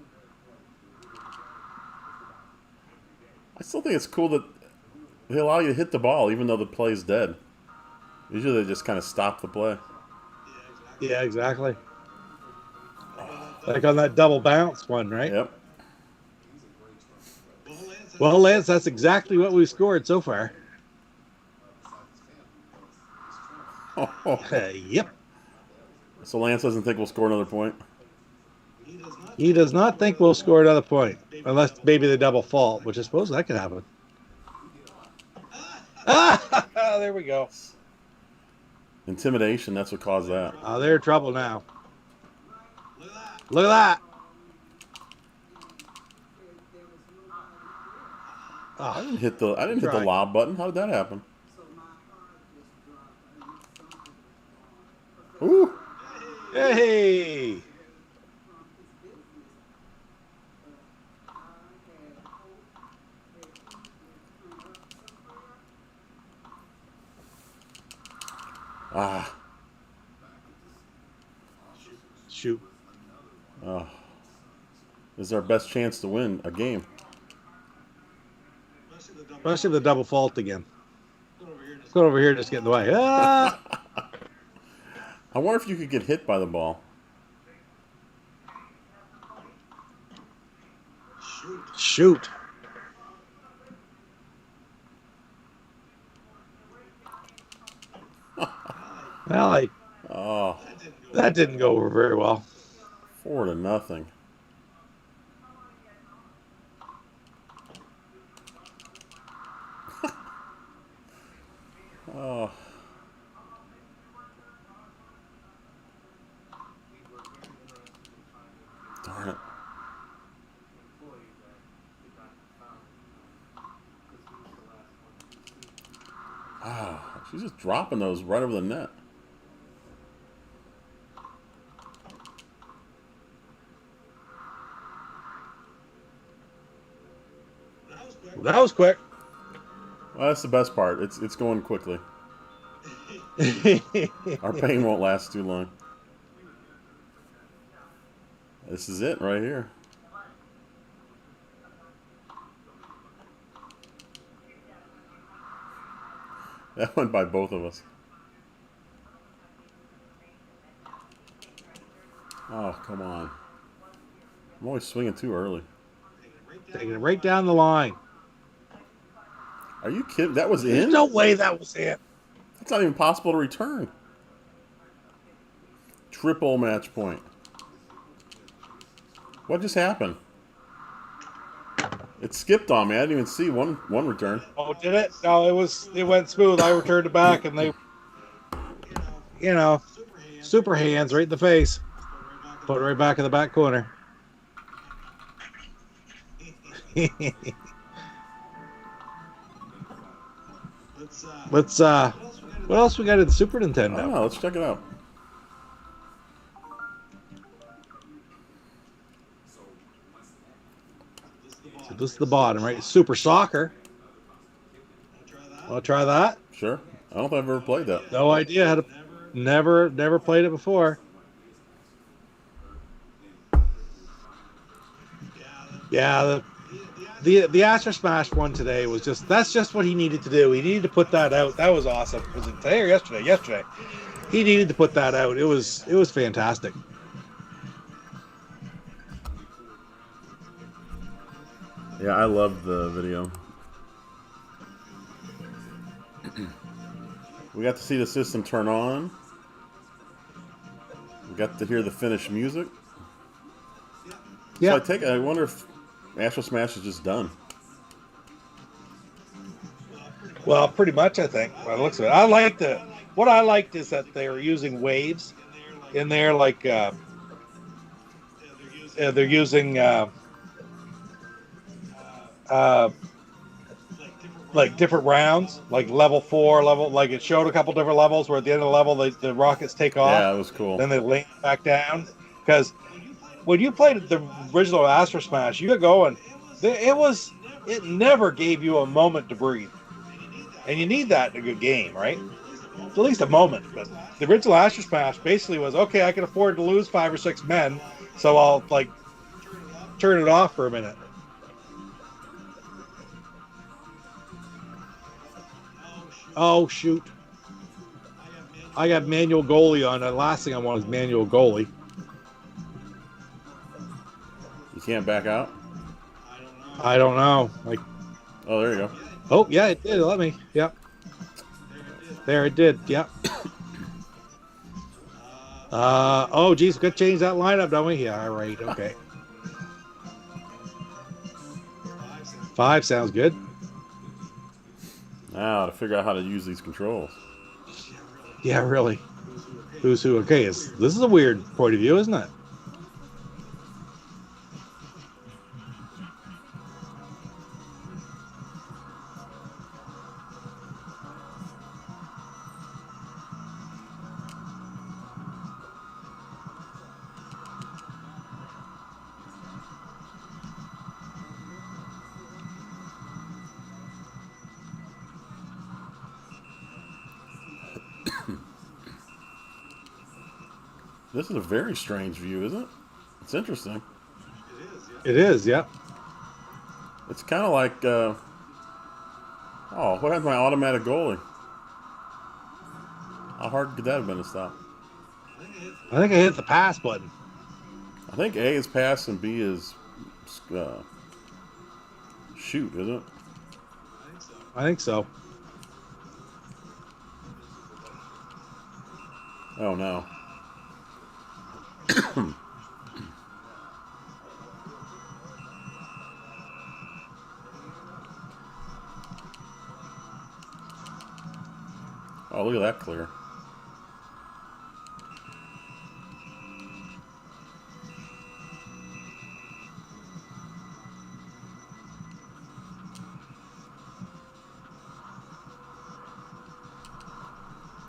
C: I still think it's cool that they allow you to hit the ball even though the play's dead. Usually they just kind of stop the play.
A: Yeah, exactly. Like on that double bounce one, right?
C: Yep.
A: Well, Lance, that's exactly what we've scored so far. Yep.
C: So Lance doesn't think we'll score another point?
A: He does not think we'll score another point. Unless maybe the double fault, which I suppose that could happen. Ah, there we go.
C: Intimidation, that's what caused that.
A: Oh, they're in trouble now. Look at that.
C: I
A: Oh,
C: didn't hit the
A: Try.
C: lob button. How did that happen? Ooh.
A: hey.
C: Ah.
A: Shoot.
C: Oh. This is our best chance to win a game.
A: Especially the double fault again. Let's go over here and just get in the way. Ah!
C: I wonder if you could get hit by the ball.
A: Shoot. Well,
C: Oh,
A: that didn't go over very well.
C: 4-0. Oh. Darn it. Ah, she's just dropping those right over the net.
A: That was quick.
C: Well, that's the best part. It's going quickly. Our pain won't last too long. This is it right here. That went by both of us. Oh, come on. I'm always swinging too early.
A: Taking it right down the line.
C: Are you kidding? That was
A: There's
C: in?
A: no way that was it.
C: It's not even possible to return. Triple match point. What just happened? It skipped on me. I didn't even see one return.
A: Oh, did it? No, it went smooth. I returned it back, and they, super hands right in the face. Put it right back in the back corner. Let's what else we got in the Super
C: I don't
A: Nintendo?
C: know. Let's check it out.
A: So this is the bottom, right? Super Soccer. I'll try that.
C: Sure. I don't think I've ever played that.
A: No idea how to. Never played it before. Yeah, the Astro Smash one today was that's just what he needed to do. He needed to put that out. That was awesome. Was it today or yesterday? Yesterday. He needed to put that out. It was fantastic.
C: Yeah, I loved the video. We got to see the system turn on. We got to hear the finished music.
A: Yeah.
C: So I wonder if Astro Smash is just done.
A: Well, pretty much, I think. By the looks of it, what I liked is that they were using waves in there, like they're using uh, like different rounds, like level 4, like it showed a couple different levels where at the end of the level the rockets take off,
C: Yeah, it was cool.
A: then they link back down. Because when you played the original Astro Smash, you got going. It never gave you a moment to breathe, and you need that in a good game, right? At least a moment. But the original Astro Smash basically was okay. I can afford to lose 5 or 6 men, so I'll like turn it off for a minute. Oh shoot! I got manual goalie on. The last thing I want is manual goalie.
C: You can't back out?
A: I don't know. Like,
C: Oh, there you go.
A: oh yeah, it did. Let me. Yep. There it did. Yep. Oh geez, got to change that lineup, don't we? Yeah. All right. Okay. 5 sounds good.
C: Now to figure out how to use these controls.
A: Yeah, really. Who's who? Okay, this is a weird point of view, isn't it?
C: This is a very strange view, isn't it? It's interesting.
A: It is. Yep.
C: It's kind of like, oh, what happened to my automatic goalie? How hard could that have been to stop?
A: I think I hit the pass button.
C: I think A is pass and B is shoot, isn't it?
A: I think so.
C: Oh no. Oh, look at that clear.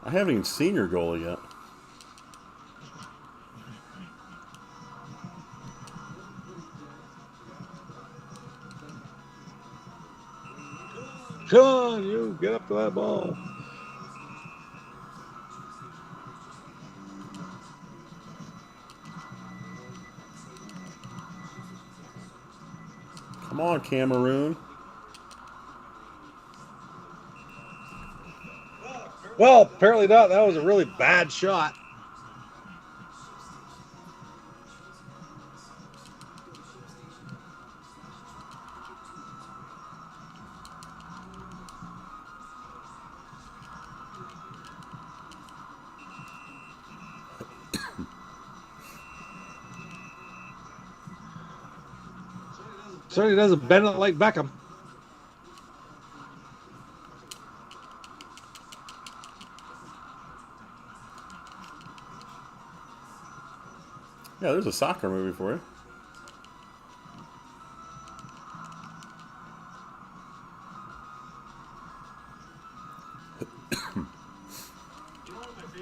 C: I haven't even seen your goalie yet.
A: Come on, you get up to that ball.
C: Come on, Cameroon.
A: Well, apparently not. That was a really bad shot. Certainly doesn't bend it like Beckham.
C: Yeah, there's a soccer movie for you.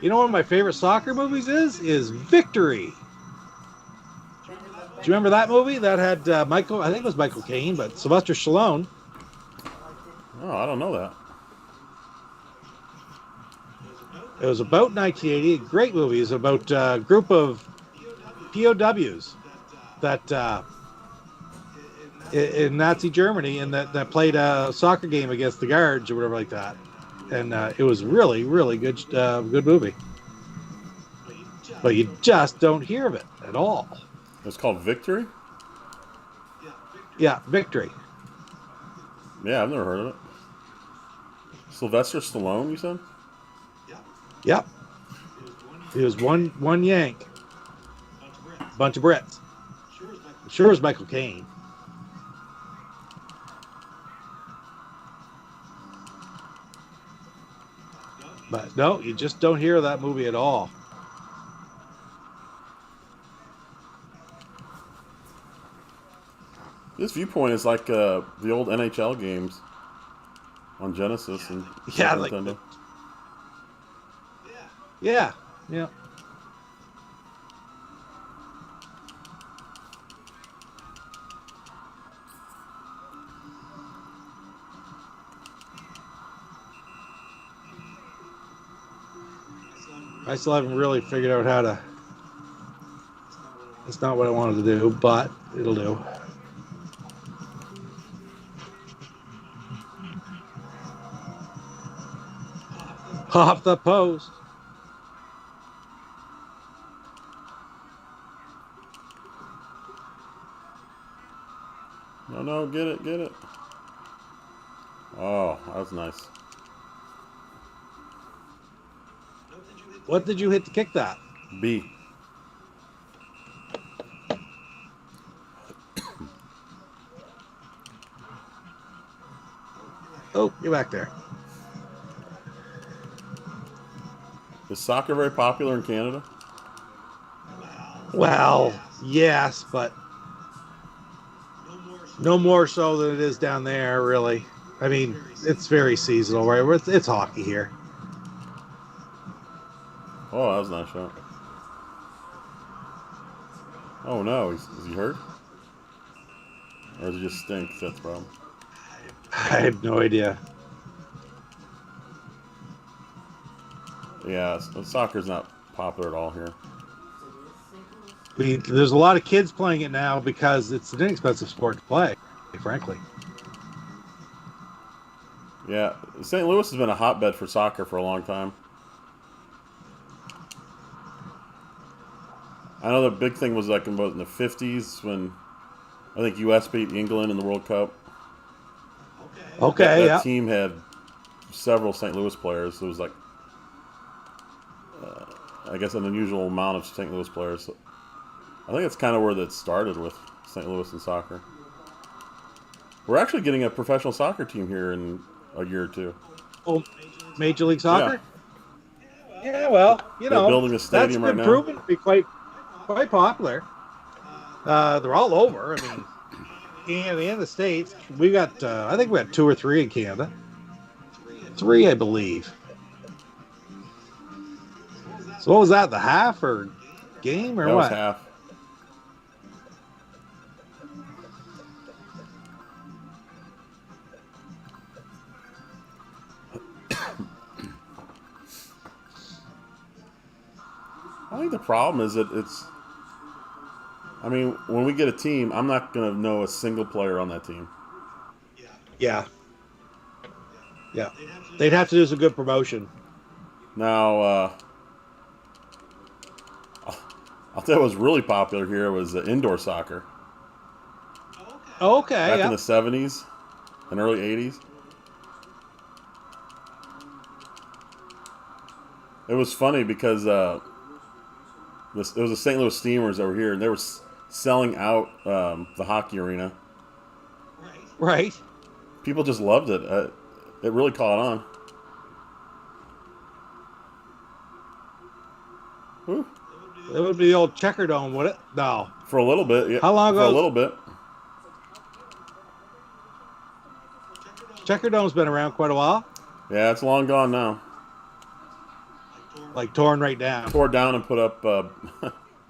A: You know what one of my favorite soccer movies is Victory. Do you remember that movie? That had Michael, I think it was Michael Caine, but Sylvester Stallone.
C: Oh, I don't know that.
A: It was about 1980. A great movie. It was about a group of POWs that in Nazi Germany, and that played a soccer game against the guards or whatever like that. And it was really, really good movie. But you just don't hear of it at all.
C: It's called Victory?
A: Yeah, Victory.
C: Yeah, I've never heard of it. Sylvester Stallone, you said?
A: Yep. He was one Yank. Bunch of Brits. Sure as Michael Caine. But no, you just don't hear that movie at all.
C: This viewpoint is like the old NHL games on Genesis and
A: Yeah,
C: Super
A: like
C: Nintendo.
A: Yeah. I still haven't really figured out how to. It's not what I wanted to do, but it'll do. Off the post.
C: No, get it. Oh, that was nice.
A: What did you hit to kick that?
C: B.
A: Oh, you're back there.
C: Is soccer very popular in Canada?
A: Well, yes, but no more so than it is down there, really. I mean, it's very seasonal, right? It's hockey here.
C: Oh, that was a nice shot. Oh no, is he hurt? Or does he just stink? That's the problem.
A: I have no idea.
C: Yeah, soccer's not popular at all here.
A: There's a lot of kids playing it now because it's an inexpensive sport to play, frankly.
C: Yeah, St. Louis has been a hotbed for soccer for a long time. I know the big thing was like in the 50s when I think U.S. beat England in the World Cup.
A: Okay,
C: That team had several St. Louis players. It was like, I guess, an unusual amount of St. Louis players. So I think it's kind of where that started with St. Louis and soccer. We're actually getting a professional soccer team here in a year or two.
A: Oh, Major League Soccer? Yeah, well,
C: They're building a stadium
A: that's
C: right
A: been
C: now.
A: proven to be quite popular. They're all over. I mean, in the States, we got, I think we got 2 or 3 in Canada. 3, I believe. So what was that, the half or game or
C: That
A: what?
C: was half. I think the problem is that it's. I mean, when we get a team, I'm not going to know a single player on that team.
A: Yeah. They'd have to do some good promotion.
C: Now, I'll tell you what was really popular here was indoor soccer.
A: Okay,
C: Back
A: yeah.
C: in the 70s and early 80s. It was funny because it was the St. Louis Steamers that were here, and they were selling out the hockey arena.
A: Right.
C: People just loved it. It really caught on. Whew.
A: It would be the old Checker Dome, would it? No.
C: For a little bit, yeah.
A: How long
C: For
A: ago?
C: a little bit.
A: Checker Dome's been around quite a while.
C: Yeah, it's long gone now.
A: Like torn right down.
C: Tore down and put up a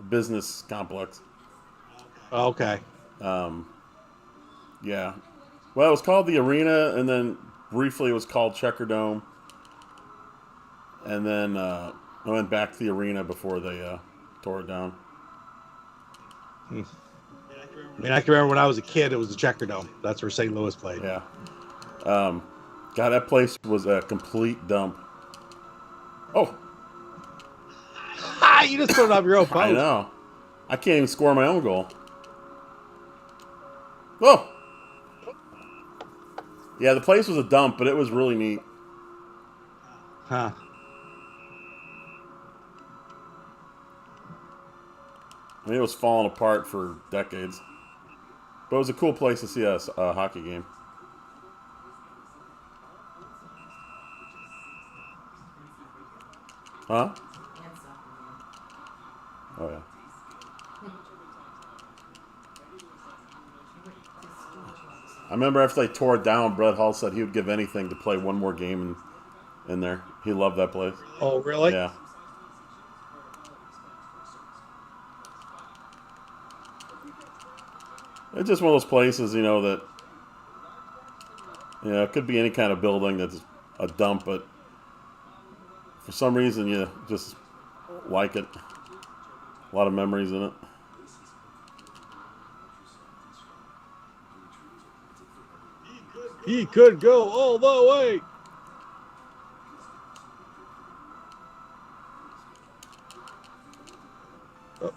C: business complex.
A: Okay.
C: Yeah. Well, it was called the Arena, and then briefly it was called Checkerdome, and then I went back to the Arena before they tore it down.
A: I mean, I can remember when I was a kid, it was the Checker Dome. That's where St. Louis played.
C: Yeah. God, that place was a complete dump. Oh,
A: Ah, you just put it off your own
C: I
A: post.
C: know. I can't even score my own goal. Oh! Yeah, the place was a dump, but it was really neat.
A: Huh.
C: I mean, it was falling apart for decades. But it was a cool place to see a hockey game. Huh?
B: And soccer game.
C: Oh, yeah. I remember after they tore it down, Brett Hull said he would give anything to play one more game in there. He loved that place.
A: Oh, really?
C: Yeah. It's just one of those places, that it could be any kind of building that's a dump, but for some reason you just like it. A lot of memories in it.
A: He could go all the way. Oh.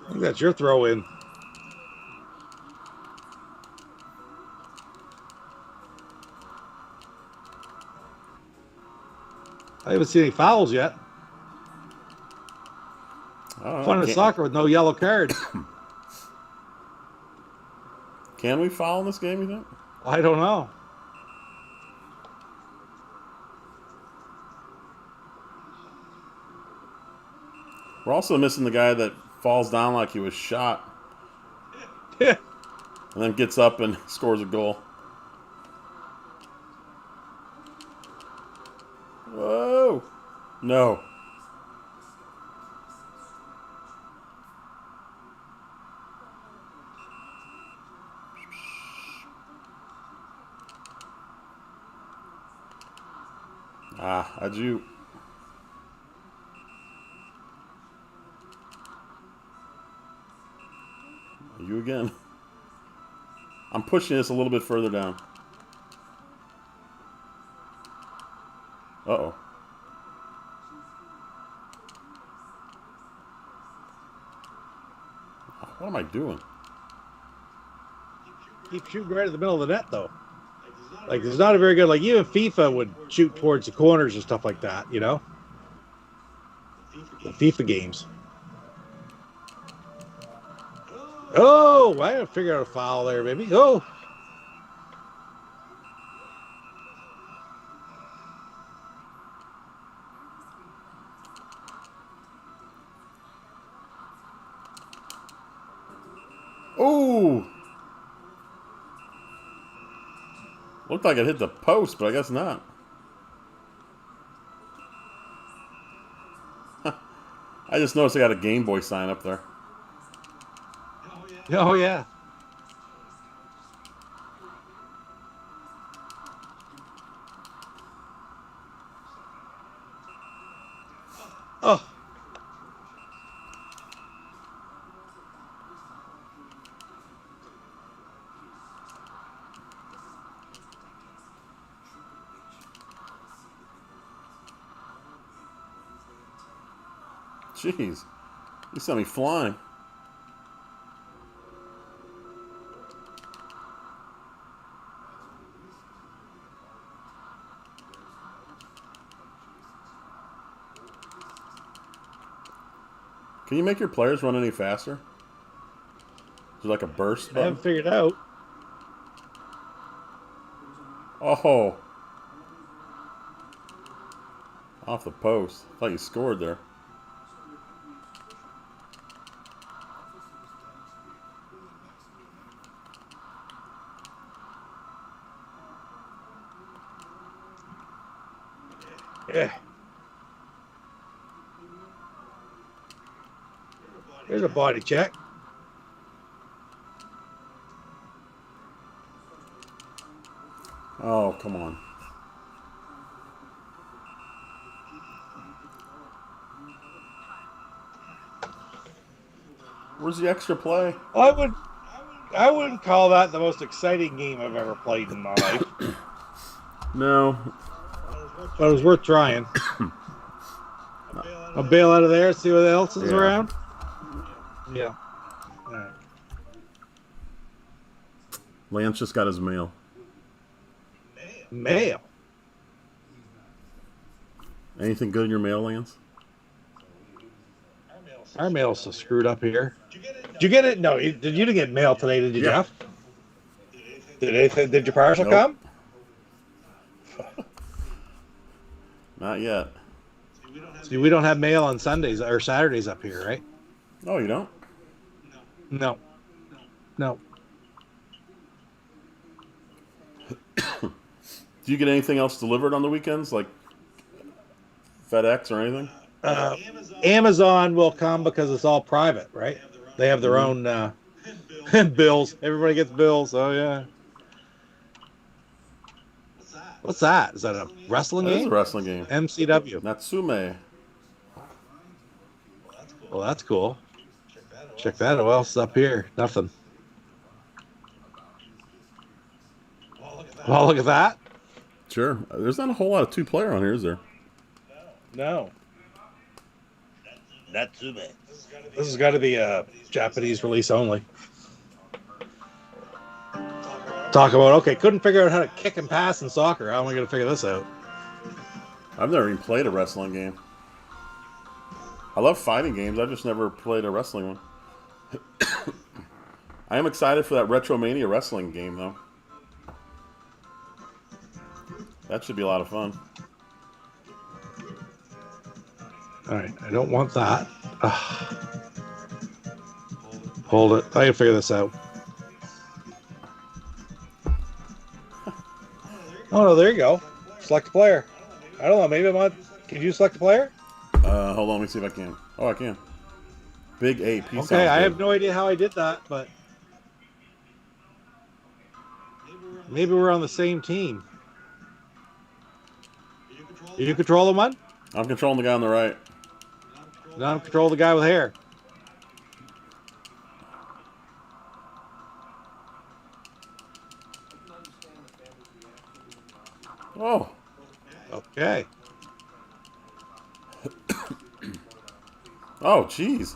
A: I think that's your throw in. I haven't seen any fouls yet. Fun of soccer with no yellow cards.
C: Can we foul in this game, you think?
A: I don't know.
C: We're also missing the guy that falls down like he was shot
A: Yeah.
C: and then gets up and scores a goal. Whoa! No. How'd you? You again. I'm pushing this a little bit further down. Uh-oh. What am I doing?
A: Keep shooting right in the middle of the net, though. Like, there's not a very good, like, even FIFA would shoot towards the corners and stuff like that, The FIFA games. Oh, I gotta figure out a foul there, maybe. Oh.
C: Ooh! Looked like it hit the post, but I guess not. I just noticed I got a Game Boy sign up there.
A: Oh, yeah. Oh.
C: Jeez. You sent me flying. Can you make your players run any faster? Is there like a burst
A: I
C: button?
A: haven't figured out.
C: Oh. Off the post. Thought you scored there.
A: Yeah. There's a body check.
C: Oh, come on. Where's the extra play?
A: I wouldn't call that the most exciting game I've ever played in my life,
C: No.
A: but it was worth trying. I'll bail out of there, see what else is
C: Yeah.
A: around. Yeah. All right.
C: Lance just got his mail.
A: Mail.
C: Anything good in your mail, Lance?
A: Our mail's so screwed up here. Did you get it? No, you didn't get mail today, did you,
C: Yeah.
A: Jeff? Did your parcel
C: Nope.
A: come?
C: Not yet.
A: See, we don't have mail on Sundays or Saturdays up here, right?
C: Oh, you don't?
A: No. No.
C: Do you get anything else delivered on the weekends, like FedEx or anything?
A: Amazon will come because it's all private, right? They have their own bills. Everybody gets bills. Oh, yeah. What's that? Is that a wrestling
C: That is a
A: game?
C: wrestling game.
A: MCW.
C: Natsume.
A: Well, that's cool. Check that out. What else is up here? Nothing. Well, look at that.
C: Sure. There's not a whole lot of two-player on here, is there?
A: No. Natsume. This has got to be a Japanese release only. Talk about, okay, couldn't figure out how to kick and pass in soccer. How am I going to figure this out?
C: I've never even played a wrestling game. I love fighting games. I've just never played a wrestling one. I am excited for that Retromania wrestling game, though. That should be a lot of fun.
A: All right, I don't want that. Ugh. Hold it. I can figure this out. Oh, no, there you go. Select a player. I don't know. Maybe I'm on. Can you select a player?
C: Hold on. Let me see if I can. Oh, I can. Big AP.
A: Okay, I have no idea how I did that, but maybe we're on the same team. Are you controlling one?
C: I'm controlling the guy on the right.
A: Now I'm controlling the guy with hair.
C: Oh.
A: Okay.
C: Oh, jeez.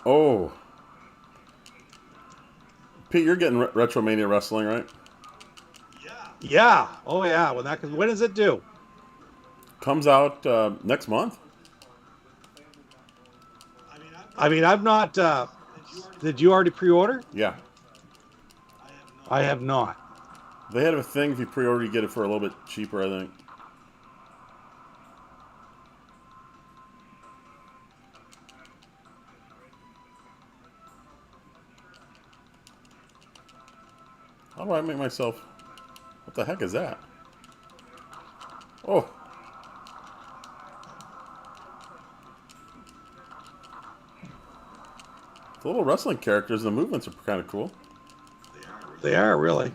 C: Oh. Pete, you're getting Retromania Wrestling, right?
A: Yeah. Oh, yeah. When does it due?
C: Comes out next month.
A: I mean, I've not. Did you already pre-order?
C: Yeah.
A: I have not.
C: They had a thing if you pre-order, you get it for a little bit cheaper, I think. How do I make myself... What the heck is that? Oh. The little wrestling characters, the movements are kind of cool.
A: They are, really.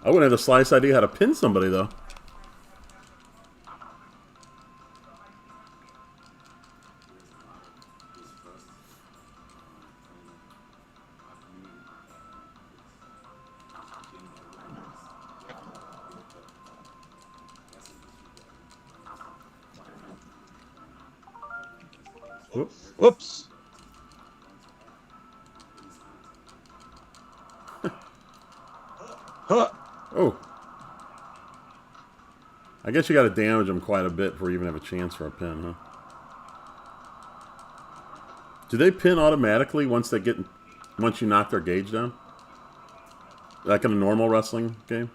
C: I wouldn't have the slightest idea how to pin somebody, though.
A: Whoops. Huh.
C: Oh. I guess you got to damage them quite a bit before you even have a chance for a pin, huh? Do they pin automatically once you knock their gauge down? Like in a normal wrestling game?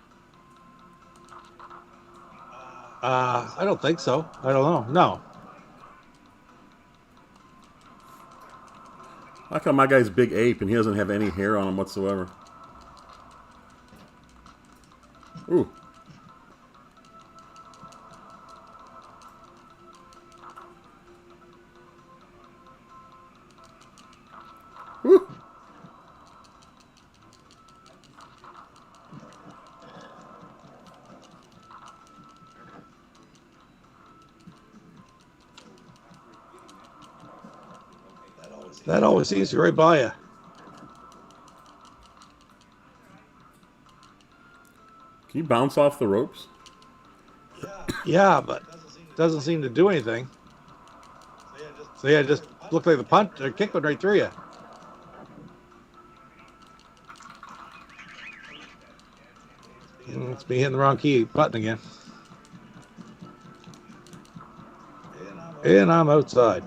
A: I don't think so. I don't know. No.
C: How come my guy's big ape and he doesn't have any hair on him whatsoever? Ooh. Woo.
A: That always seems to be right by you.
C: Can you bounce off the ropes?
A: Yeah, but doesn't seem to do anything. So yeah, just looked like the punch or kick went right through you. It's me hitting the wrong key button again. And I'm outside.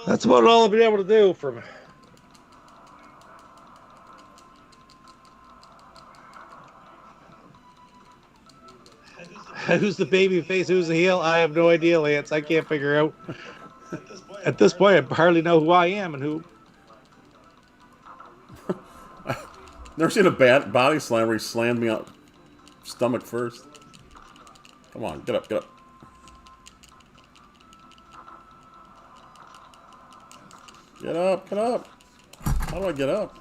A: That's about all I've been able to do from. Who's the baby face? Who's the heel? I have no idea, Lance. I can't figure out. At this point, I hardly know who I am and who.
C: Never seen a bad body slam where he slammed me on stomach first. Come on, get up, get up. Get up, get up. How do I get up?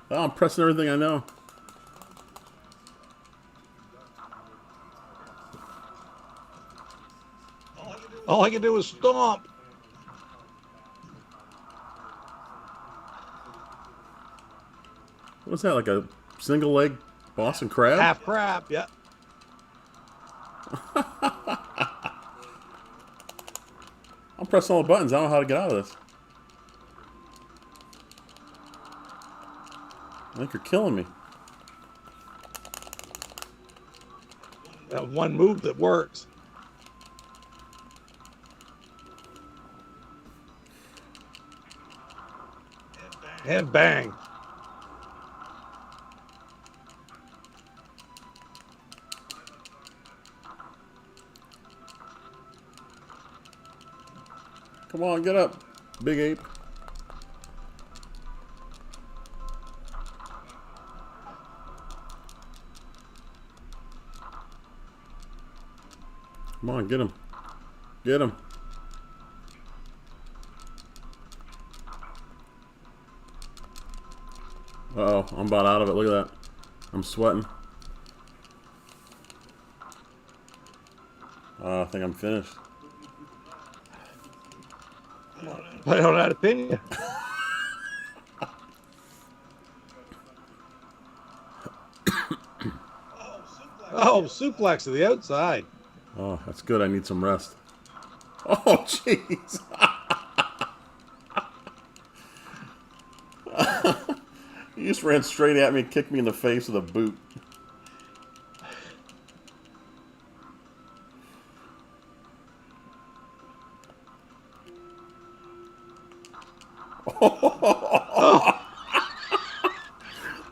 C: Oh, I'm pressing everything I know.
A: All I can do is stomp.
C: What's that, like a single leg Boston crab?
A: Half crab, yeah.
C: I'm pressing all the buttons. I don't know how to get out of this. I think you're killing me.
A: That one move that works. And bang.
C: Come on, get up, big ape. Come on, get him. Get him. Uh-oh, I'm about out of it. Look at that. I'm sweating. I think I'm finished.
A: I don't know how to pin you. Oh, suplex to the outside.
C: Oh, that's good. I need some rest. Oh, jeez. He just ran straight at me and kicked me in the face with a boot.
A: Oh.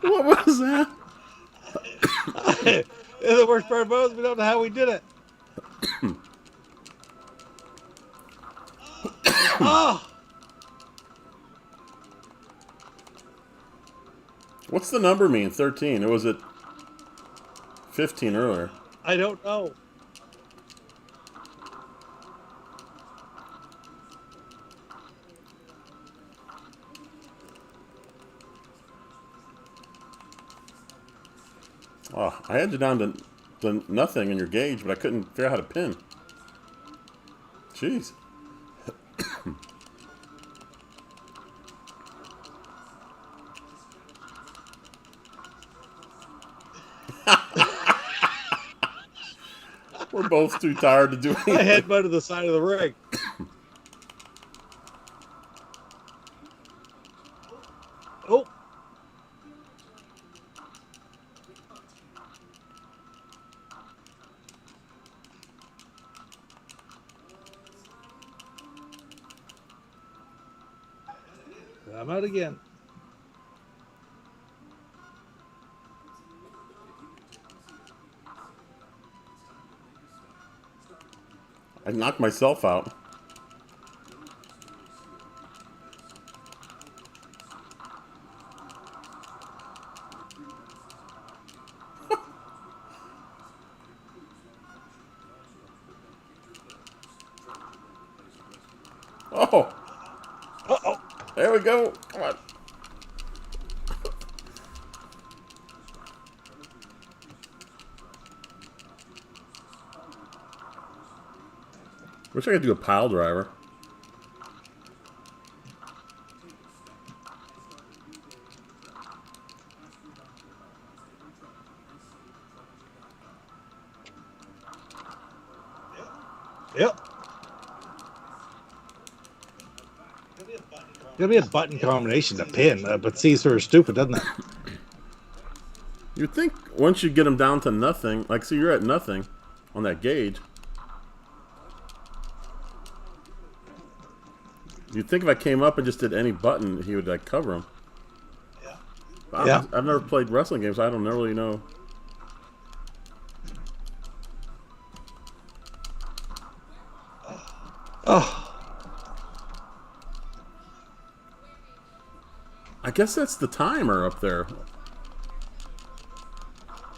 C: What was that?
A: The worst part about it is we don't know how we did it. Oh.
C: What's the number mean? 13. Or was it 15 earlier?
A: I don't know.
C: Oh, I had you down to nothing in your gauge, but I couldn't figure out how to pin. Jeez. We're both too tired to do
A: I
C: anything.
A: headbutted the side of the ring. Oh. I'm out again.
C: I knocked myself out. Oh,
A: Uh-oh.
C: there we go. Come on. Wish I could do a pile driver.
A: Yep. Gonna be a button combination to pin, but see, sort of stupid, doesn't it?
C: You'd think once you get them down to nothing, like, so you're at nothing on that gauge. You'd think if I came up and just did any button, he would, like, cover him.
A: Yeah.
C: I've never played wrestling games. So I don't really know.
A: Oh.
C: I guess that's the timer up there.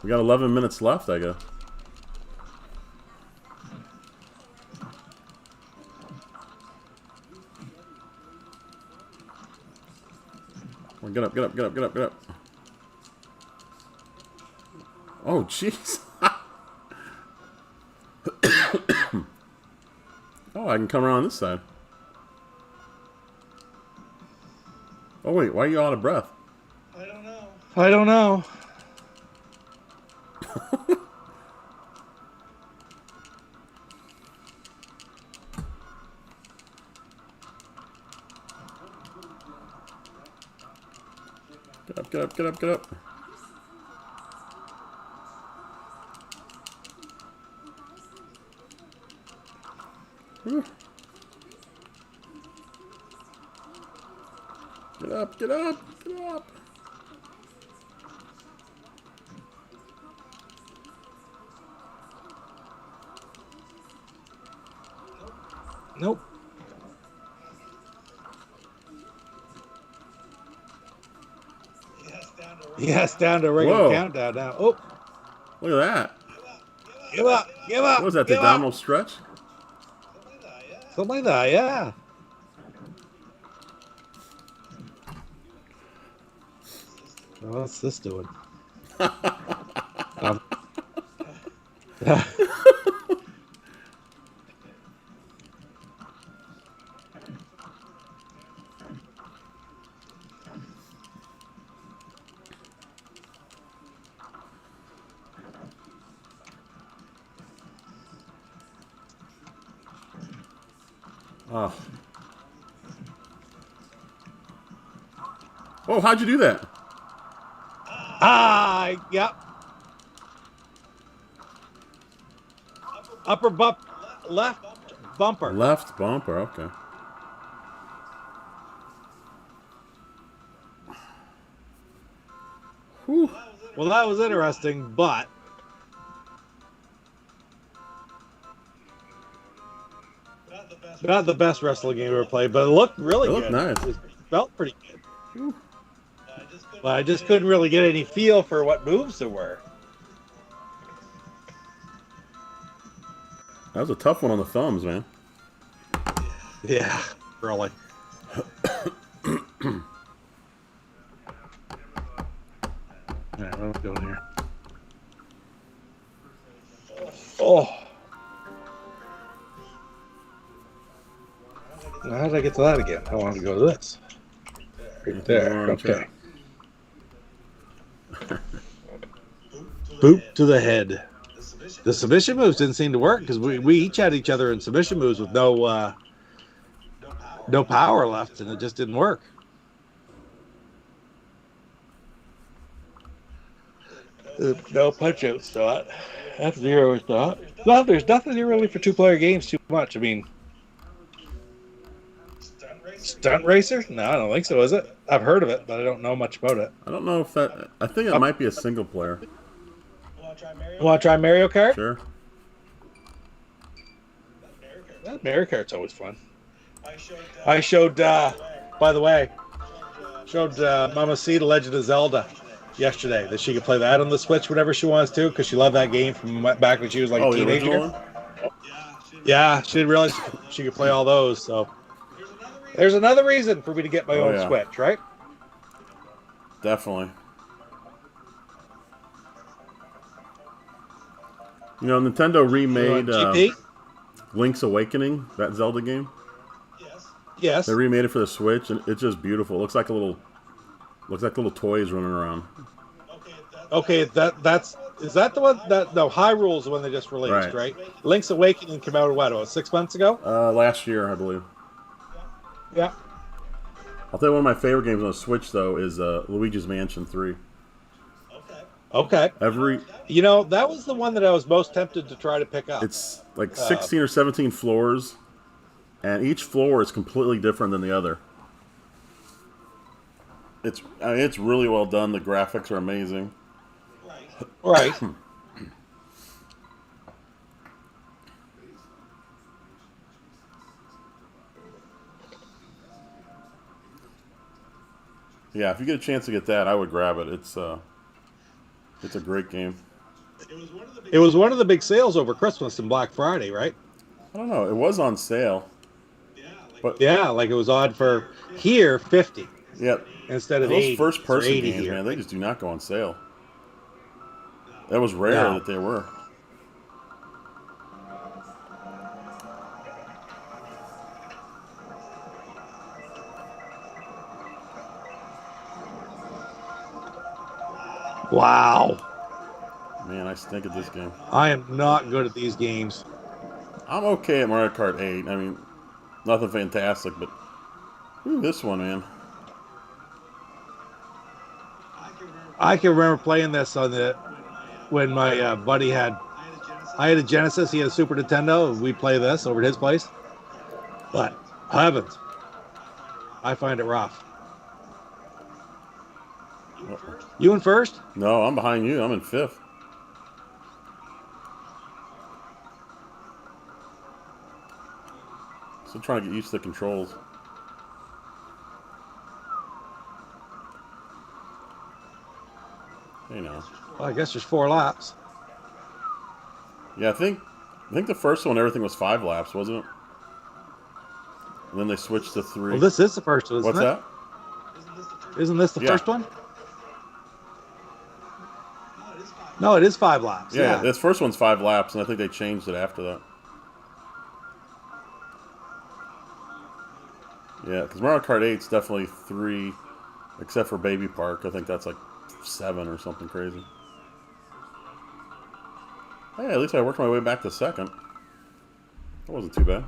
C: We got 11 minutes left, I guess. Well, get up, get up, get up, get up, get up. Oh, jeez. Oh, I can come around this side. Oh, wait, why are you out of breath?
A: I don't know.
C: Get up, get up, get up, get up. Whew. Get up, get up, get up.
A: Nope. Yes, down to regular
C: Whoa.
A: countdown now. Oh,
C: Look at that.
A: give up, give up.
C: What was that, the
A: give up.
C: abdominal stretch?
A: Something like that, yeah. What's this doing? Um,
C: Oh. Oh, how'd you do that?
A: yep. Upper bump, left bumper.
C: Left bumper, okay. Whew.
A: Well, that was interesting, but not the best wrestling game ever played. But it looked really
C: It looked
A: good.
C: nice.
A: It felt pretty good.
C: Whew.
A: But I just couldn't really get any feel for what moves there were.
C: That was a tough one on the thumbs, man.
A: Yeah, really. All right, what am I doing here? Oh. Now, how did I get to that again? I wanted to go to this. Right there. Okay. Boot to the head. The submission moves didn't seem to work because we each had each other in submission moves with no power left, and it just didn't work. No punch out thought. F-Zero thought. Well, there's nothing here really for two-player games too much. I mean, Stunt Racer? No, I don't think so, is it? I've heard of it, but I don't know much about it.
C: I don't know if that. I think it might be a single player.
A: Want to try Mario Kart?
C: Sure.
A: Mario Kart's always fun. I showed, by the way, Mama C the Legend of Zelda yesterday, that she could play that on the Switch whenever she wants to, because she loved that game from back when she was like a teenager. Yeah, she didn't realize she could play all those. So there's another reason for me to get my own Switch, right?
C: Definitely. You know, Nintendo remade Link's Awakening, that Zelda game.
A: Yes.
C: They remade it for the Switch, and it's just beautiful. It looks like little toys running around.
A: Okay, is that the one that Hyrule's the one they just released, right? Link's Awakening came out what, 6 months ago?
C: Last year, I believe.
A: Yeah.
C: I'll tell you one of my favorite games on the Switch though is Luigi's Mansion 3.
A: Okay.
C: You
A: know, that was the one that I was most tempted to try to pick up.
C: It's like 16 or 17 floors, and each floor is completely different than the other. It's really well done. The graphics are amazing.
A: Right.
C: Yeah, if you get a chance to get that, I would grab it. It's a great game.
A: It was one of the big sales over Christmas and Black Friday, right?
C: I don't know. It was on sale. But
A: yeah, like it was on for here 50.
C: Yeah.
A: Instead of
C: those first-person games, man, they just do not go on sale. That was rare that they were.
A: Wow.
C: Man, I stink at this game.
A: I am not good at these games.
C: I'm okay at Mario Kart 8. I mean, nothing fantastic, but this one, man.
A: I can remember playing this on when my buddy I had a Genesis, he had a Super Nintendo, and we play this over at his place. But heavens, I find it rough. You in first?
C: No, I'm behind you. I'm in fifth. Still trying to get used to the controls. You know.
A: Well, I guess there's 4 laps.
C: Yeah, I think the first one everything was 5 laps, wasn't it? And then they switched to 3.
A: Well, this is the first one, isn't
C: What's that?
A: Isn't this the first one? No, it is 5 laps.
C: Yeah, this first one's 5 laps, and I think they changed it after that. Yeah, because Mario Kart 8's definitely 3, except for Baby Park. I think that's like 7 or something crazy. Hey, at least I worked my way back to second. That wasn't too bad.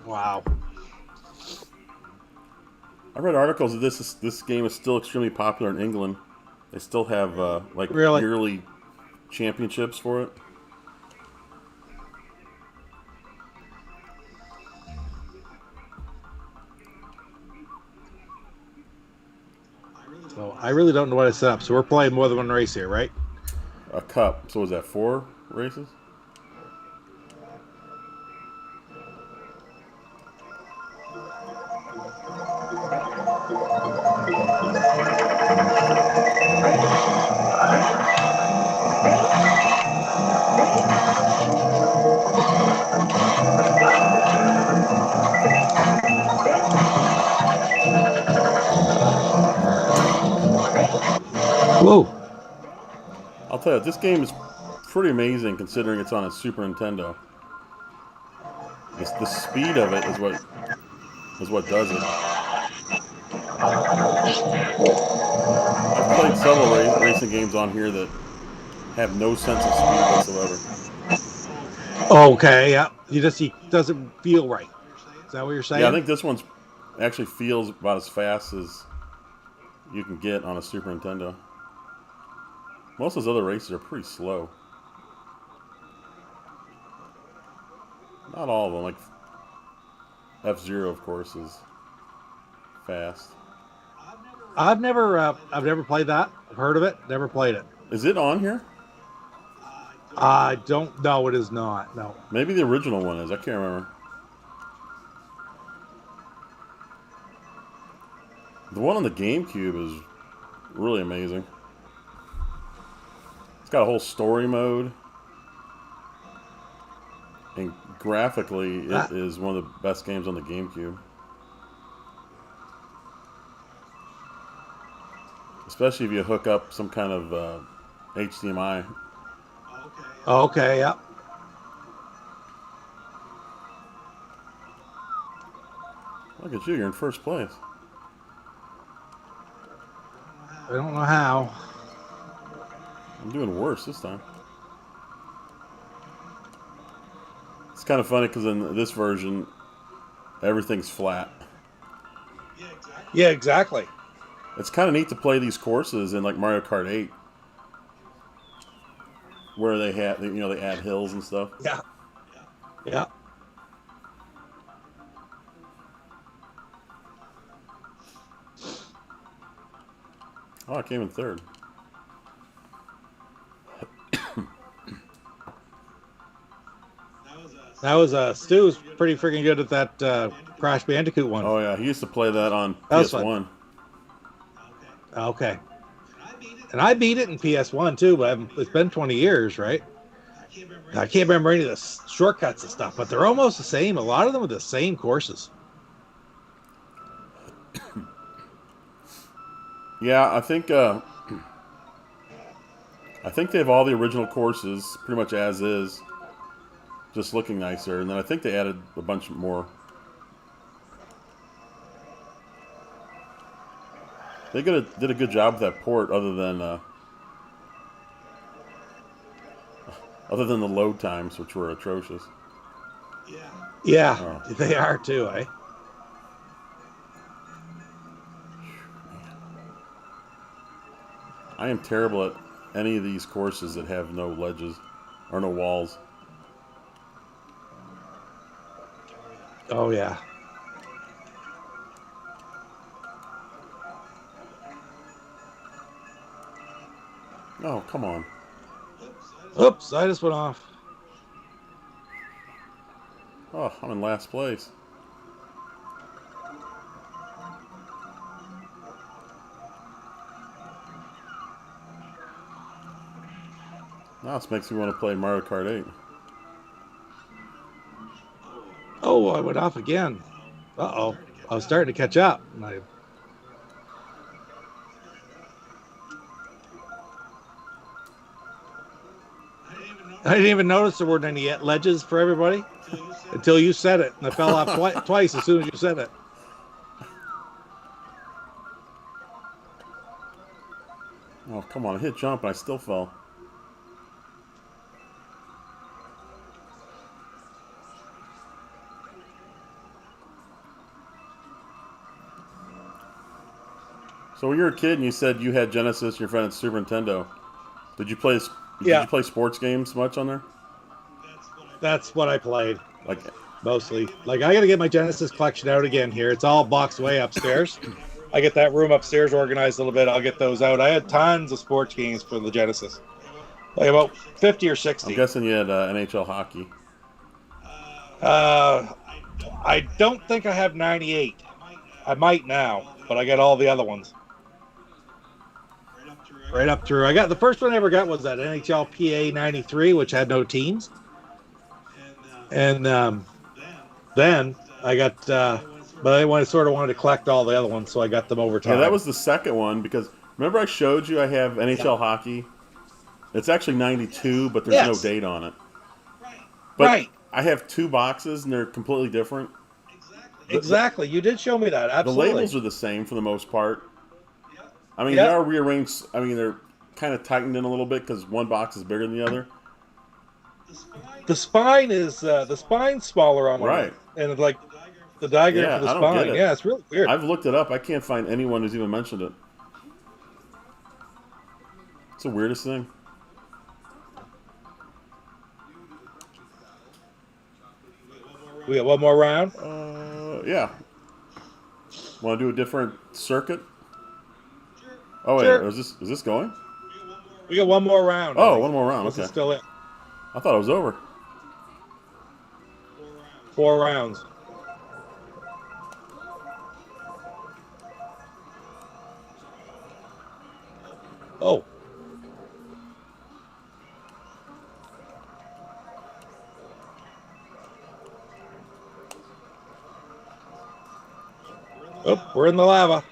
A: Wow.
C: I read articles that this game is still extremely popular in England. They still have yearly championships for it.
A: So I really don't know what to set up. So we're playing more than one race here, right?
C: A cup. So was that 4 races?
A: Whoa.
C: I'll tell you, this game is pretty amazing considering it's on a Super Nintendo. The speed of it is what does it. I've played several racing games on here that have no sense of speed whatsoever.
A: Okay, yeah. He doesn't feel right. Is that what you're
C: Yeah, I
A: saying?
C: think this one's actually feels about as fast as you can get on a Super Nintendo. Most of those other races are pretty slow. Not all of them. Like F-Zero, of course, is fast.
A: I've never played that. I've heard of it, never played it.
C: Is it on here?
A: I don't know. It is not. No.
C: Maybe the original one is. I can't remember. The one on the GameCube is really amazing. It's got a whole story mode. And graphically,
A: Ah,
C: it is one of the best games on the GameCube. Especially if you hook up some kind of HDMI.
A: okay, yeah.
C: Look at you, you're in first place.
A: I don't know how.
C: I'm doing worse this time. It's kind of funny because in this version, everything's flat.
A: Yeah, exactly.
C: It's kind of neat to play these courses in like Mario Kart 8, where they have they add hills and stuff.
A: Yeah, yeah.
C: Oh, I came in third.
A: That was Stu's pretty freaking good at that Crash Bandicoot one.
C: Oh yeah, he used to play that on
A: That was fun.
C: PS1.
A: Okay. And I beat it in PS1 too, but it's been 20 years, right? I can't remember any of the shortcuts and stuff, but they're almost the same. A lot of them are the same courses.
C: Yeah, I think they have all the original courses pretty much as is, just looking nicer, and then I think they added a bunch more. They did a good job with that port, other than the load times, which were atrocious.
A: Yeah,
C: Oh.
A: they are too, eh?
C: I am terrible at any of these courses that have no ledges or no walls.
A: Oh yeah.
C: Oh, come on.
A: Oops, I just went off.
C: Oh, I'm in last place. Now this makes me want to play Mario Kart 8.
A: Oh, I went off again. Uh-oh. I was starting to catch up. I didn't even notice there weren't any ledges for everybody until you said it. And I fell off twice as soon as you said it.
C: Oh, come on. I hit jump and I still fell. So when you were a kid and you said you had Genesis and your friend had Super Nintendo, did you play
A: Yeah.
C: sports games much on there?
A: That's what I played
C: Like,
A: mostly. Like, I got to get my Genesis collection out again here. It's all boxed away upstairs. I get that room upstairs organized a little bit. I'll get those out. I had tons of sports games for the Genesis. Like about 50 or 60.
C: I'm guessing you had NHL hockey.
A: I don't think I have 98. I might now, but I got all the other ones. Right up through. I got the first one I ever got was that NHL PA 93, which had no teams. And then I got, but I sort of wanted to collect all the other ones, so I got them over time.
C: Yeah, that was the second one because remember I showed you I have NHL hockey. It's actually 92, but there's no date on it. But
A: right.
C: I have two boxes and they're completely different.
A: Exactly. You did show me that.
C: The
A: Absolutely.
C: labels are the same for the most part. I mean, they
A: Yep.
C: are rearranged. I mean, they're kind of tightened in a little bit because one box is bigger than the other.
A: The spine's smaller on one of them,
C: Right.
A: and like the diagram for
C: Yeah,
A: the
C: I don't get
A: spine.
C: it.
A: Yeah, it's really weird.
C: I've looked it up. I can't find anyone who's even mentioned it. It's the weirdest thing.
A: We got one more round.
C: Yeah. Want to do a different circuit? Oh wait,
A: Sure.
C: is this going?
A: We got one more round. I
C: Oh,
A: think
C: one more round.
A: this is
C: Okay.
A: still it.
C: I thought it was over.
A: 4 rounds. Oh, oh, we're in the lava.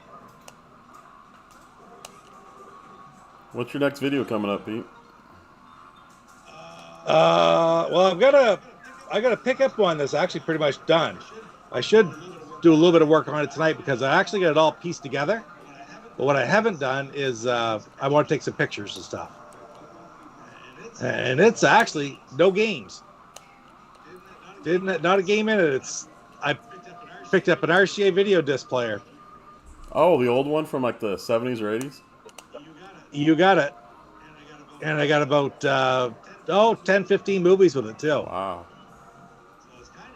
C: What's your next video coming up, Pete?
A: Well, I gotta pick up one that's actually pretty much done. I should do a little bit of work on it tonight because I actually got it all pieced together. But what I haven't done is I want to take some pictures and stuff. And it's actually no games. Didn't not a game in it. I picked up an RCA video disc player.
C: Oh, the old one from like the 70s or 80s?
A: You got it. And I got about 10, 15 movies with it too.
C: Wow.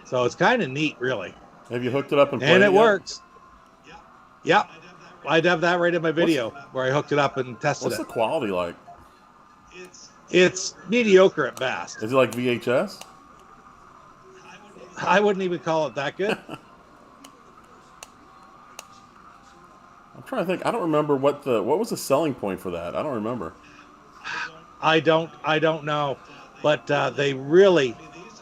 A: So it's kind of neat, really.
C: Have you hooked it up and played
A: And
C: it
A: it
C: yet?
A: works. Yep. I'd have that right in my video where I hooked it up and tested
C: What's
A: it.
C: the quality like?
A: It's mediocre at best.
C: Is it like VHS?
A: I wouldn't even call it that good.
C: I'm trying to think. I don't remember what was the selling point for that. I don't remember.
A: I don't know. But they really,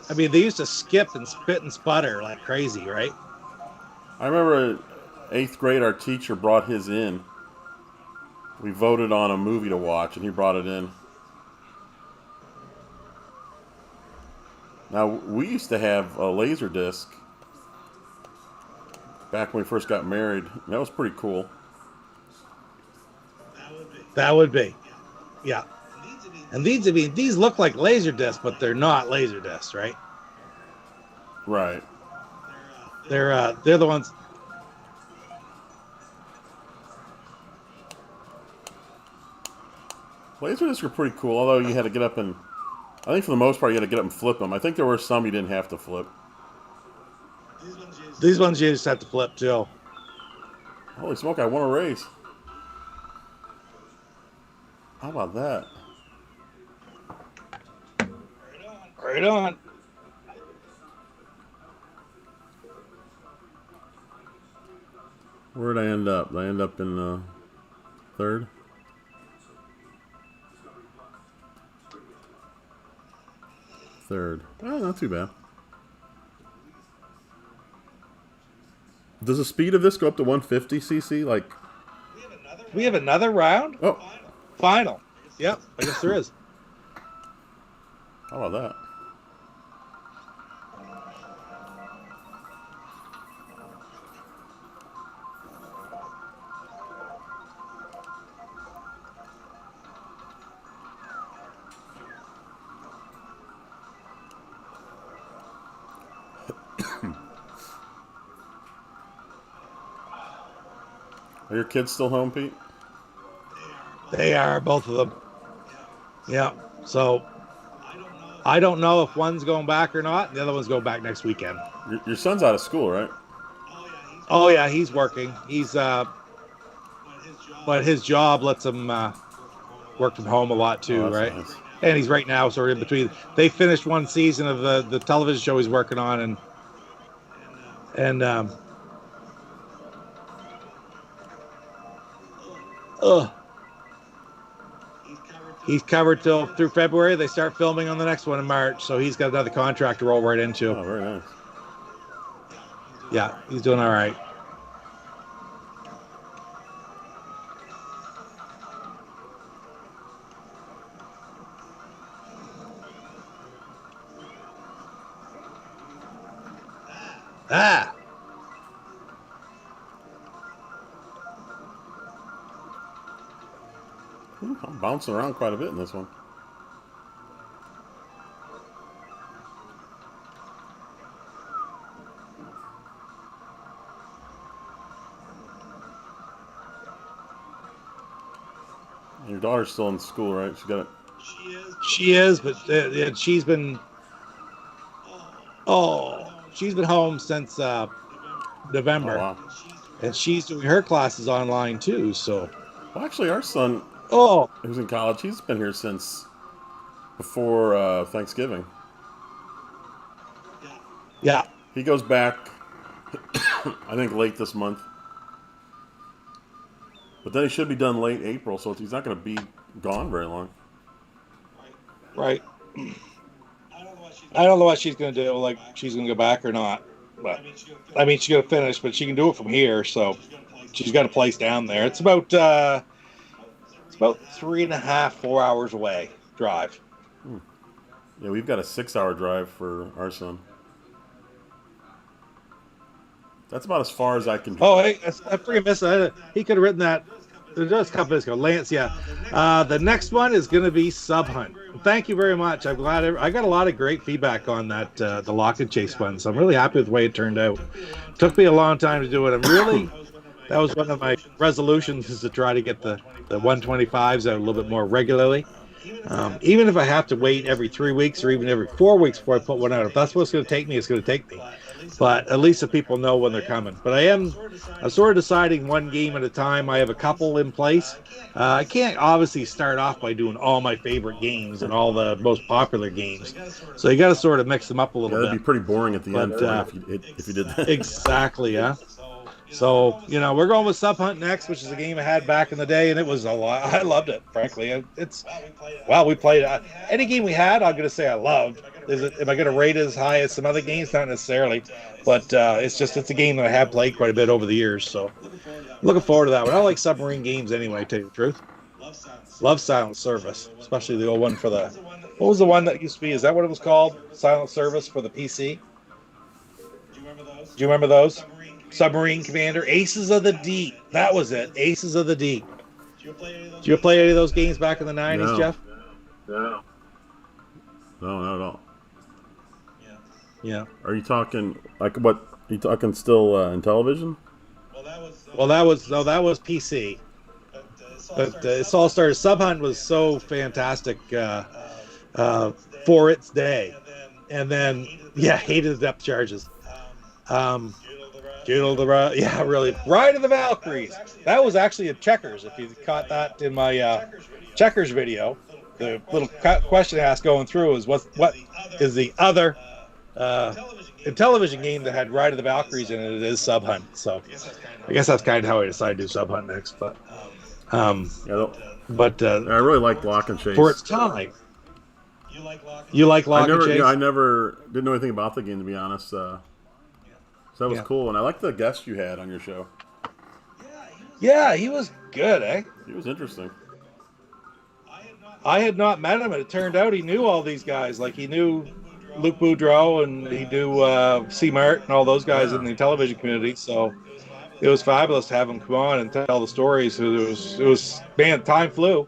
A: I mean, they used to skip and spit and sputter like crazy, right?
C: I remember in 8th grade, our teacher brought his in. We voted on a movie to watch, and he brought it in. Now, we used to have a laser disc back when we first got married. That was pretty cool.
A: That would be. Yeah. And these look like laser discs, but they're not laser discs, right?
C: Right.
A: They're the ones.
C: Laser discs were pretty cool, although you had to get up and... I think for the most part, you had to get up and flip them. I think there were some you didn't have to flip.
A: These ones you just have to flip too.
C: Holy smoke, I won a race. How about that?
A: Right on.
C: Where'd I end up? Did I end up in third? Third. Oh, not too bad. Does the speed of this go up to 150 cc? Like,
A: We have another round?
C: oh,
A: Final. Yep, I guess there is.
C: how about that? Are your kids still home, Pete?
A: They are, both of them. Yeah. So I don't know if one's going back or not. The other one's going back next weekend.
C: Your son's out of school, right?
A: Oh yeah, he's working. He's but his job lets him work from home a lot too,
C: Oh, that's
A: right?
C: nice.
A: And he's right now sort of in between. They finished one season of the television show he's working on, and he's covered through February. They start filming on the next one in March, so he's got another contract to roll right into.
C: Oh, very nice.
A: Yeah, he's doing all right. Ah.
C: I'm bouncing around quite a bit in this one. Your daughter's still in school, right? She got it.
A: She is, but she's been she's been home since
C: Oh
A: November,
C: wow.
A: and she's doing her classes online too. So
C: Well, actually, our son,
A: oh
C: who's in college, he's been here since before Thanksgiving.
A: yeah.
C: He goes back, I think, late this month. But then he should be done late April, so he's not going to be gone very long.
A: Right. I don't know what she's going to do. Like she's going to go back or not. But I mean, she's going to finish, but she can do it from here. So she's got a place down there. It's about 3.5, 4 hours away drive.
C: Yeah, we've got a 6-hour drive for our son. That's about as far as I can.
A: Oh, hey, I freaking missed that. He could have written that. It does a couple minutes ago. Lance, yeah. The next one is going to be Sub Hunt. Thank you very much. I'm glad I got a lot of great feedback on that, the Lock and Chase one. So I'm really happy with the way it turned out. Took me a long time to do it. That was one of my resolutions, is to try to get the 125s out a little bit more regularly. Even if I have to wait every 3 weeks or even every 4 weeks before I put one out, if that's what it's going to take me, it's going to take me. But at least the people know when they're coming. But I'm sort of deciding one game at a time. I have a couple in place. I can't obviously start off by doing all my favorite games and all the most popular games. So you got to sort of mix them up a little
C: That'd
A: bit.
C: be pretty boring at the end if you did that.
A: Exactly, yeah. So, we're going with Sub Hunt next, which is a game I had back in the day, and it was a lot. I loved it, frankly. We played any game we had, I'm going to say I loved. Am I going to rate it as high as some other games? Not necessarily, but it's a game that I have played quite a bit over the years. So, looking forward to that one. I like submarine games anyway, to tell you the truth. Love Silent Service, especially the old one for the. What was the one that used to be? Is that what it was called? Silent Service for the PC? Do you remember those? Submarine Commander, Aces of the Deep. That was it. Aces of the Deep. Did you play any of those games back in the 90s,
C: No.
A: Jeff?
C: No, not at all.
A: Yeah.
C: Are you talking like what? Are you talking still in television?
A: Well, that was PC. But it all started. Sub Hunt was so fantastic for its day, and then hated the depth charges. Really. Ride of the Valkyries. That was actually a Checkers. If you caught that in my Checkers video, the little question I asked going through is what is the other television game that had Ride of the Valkyries in it? It is Sub Hunt. So I guess that's kind of how I decided to do Sub Hunt next. But
C: I really like Lock and Chase.
A: For its time. You like Lock and Chase?
C: I never didn't know anything about the game, to be honest. So that was cool, and I like the guest you had on your show.
A: Yeah, he was good, eh?
C: He was interesting.
A: I had not met him, and it turned out he knew all these guys. Like, he knew Luke Boudreau, and he knew C. Mart and all those guys in the television community. So it was fabulous to have him come on and tell the stories. It was man, time flew.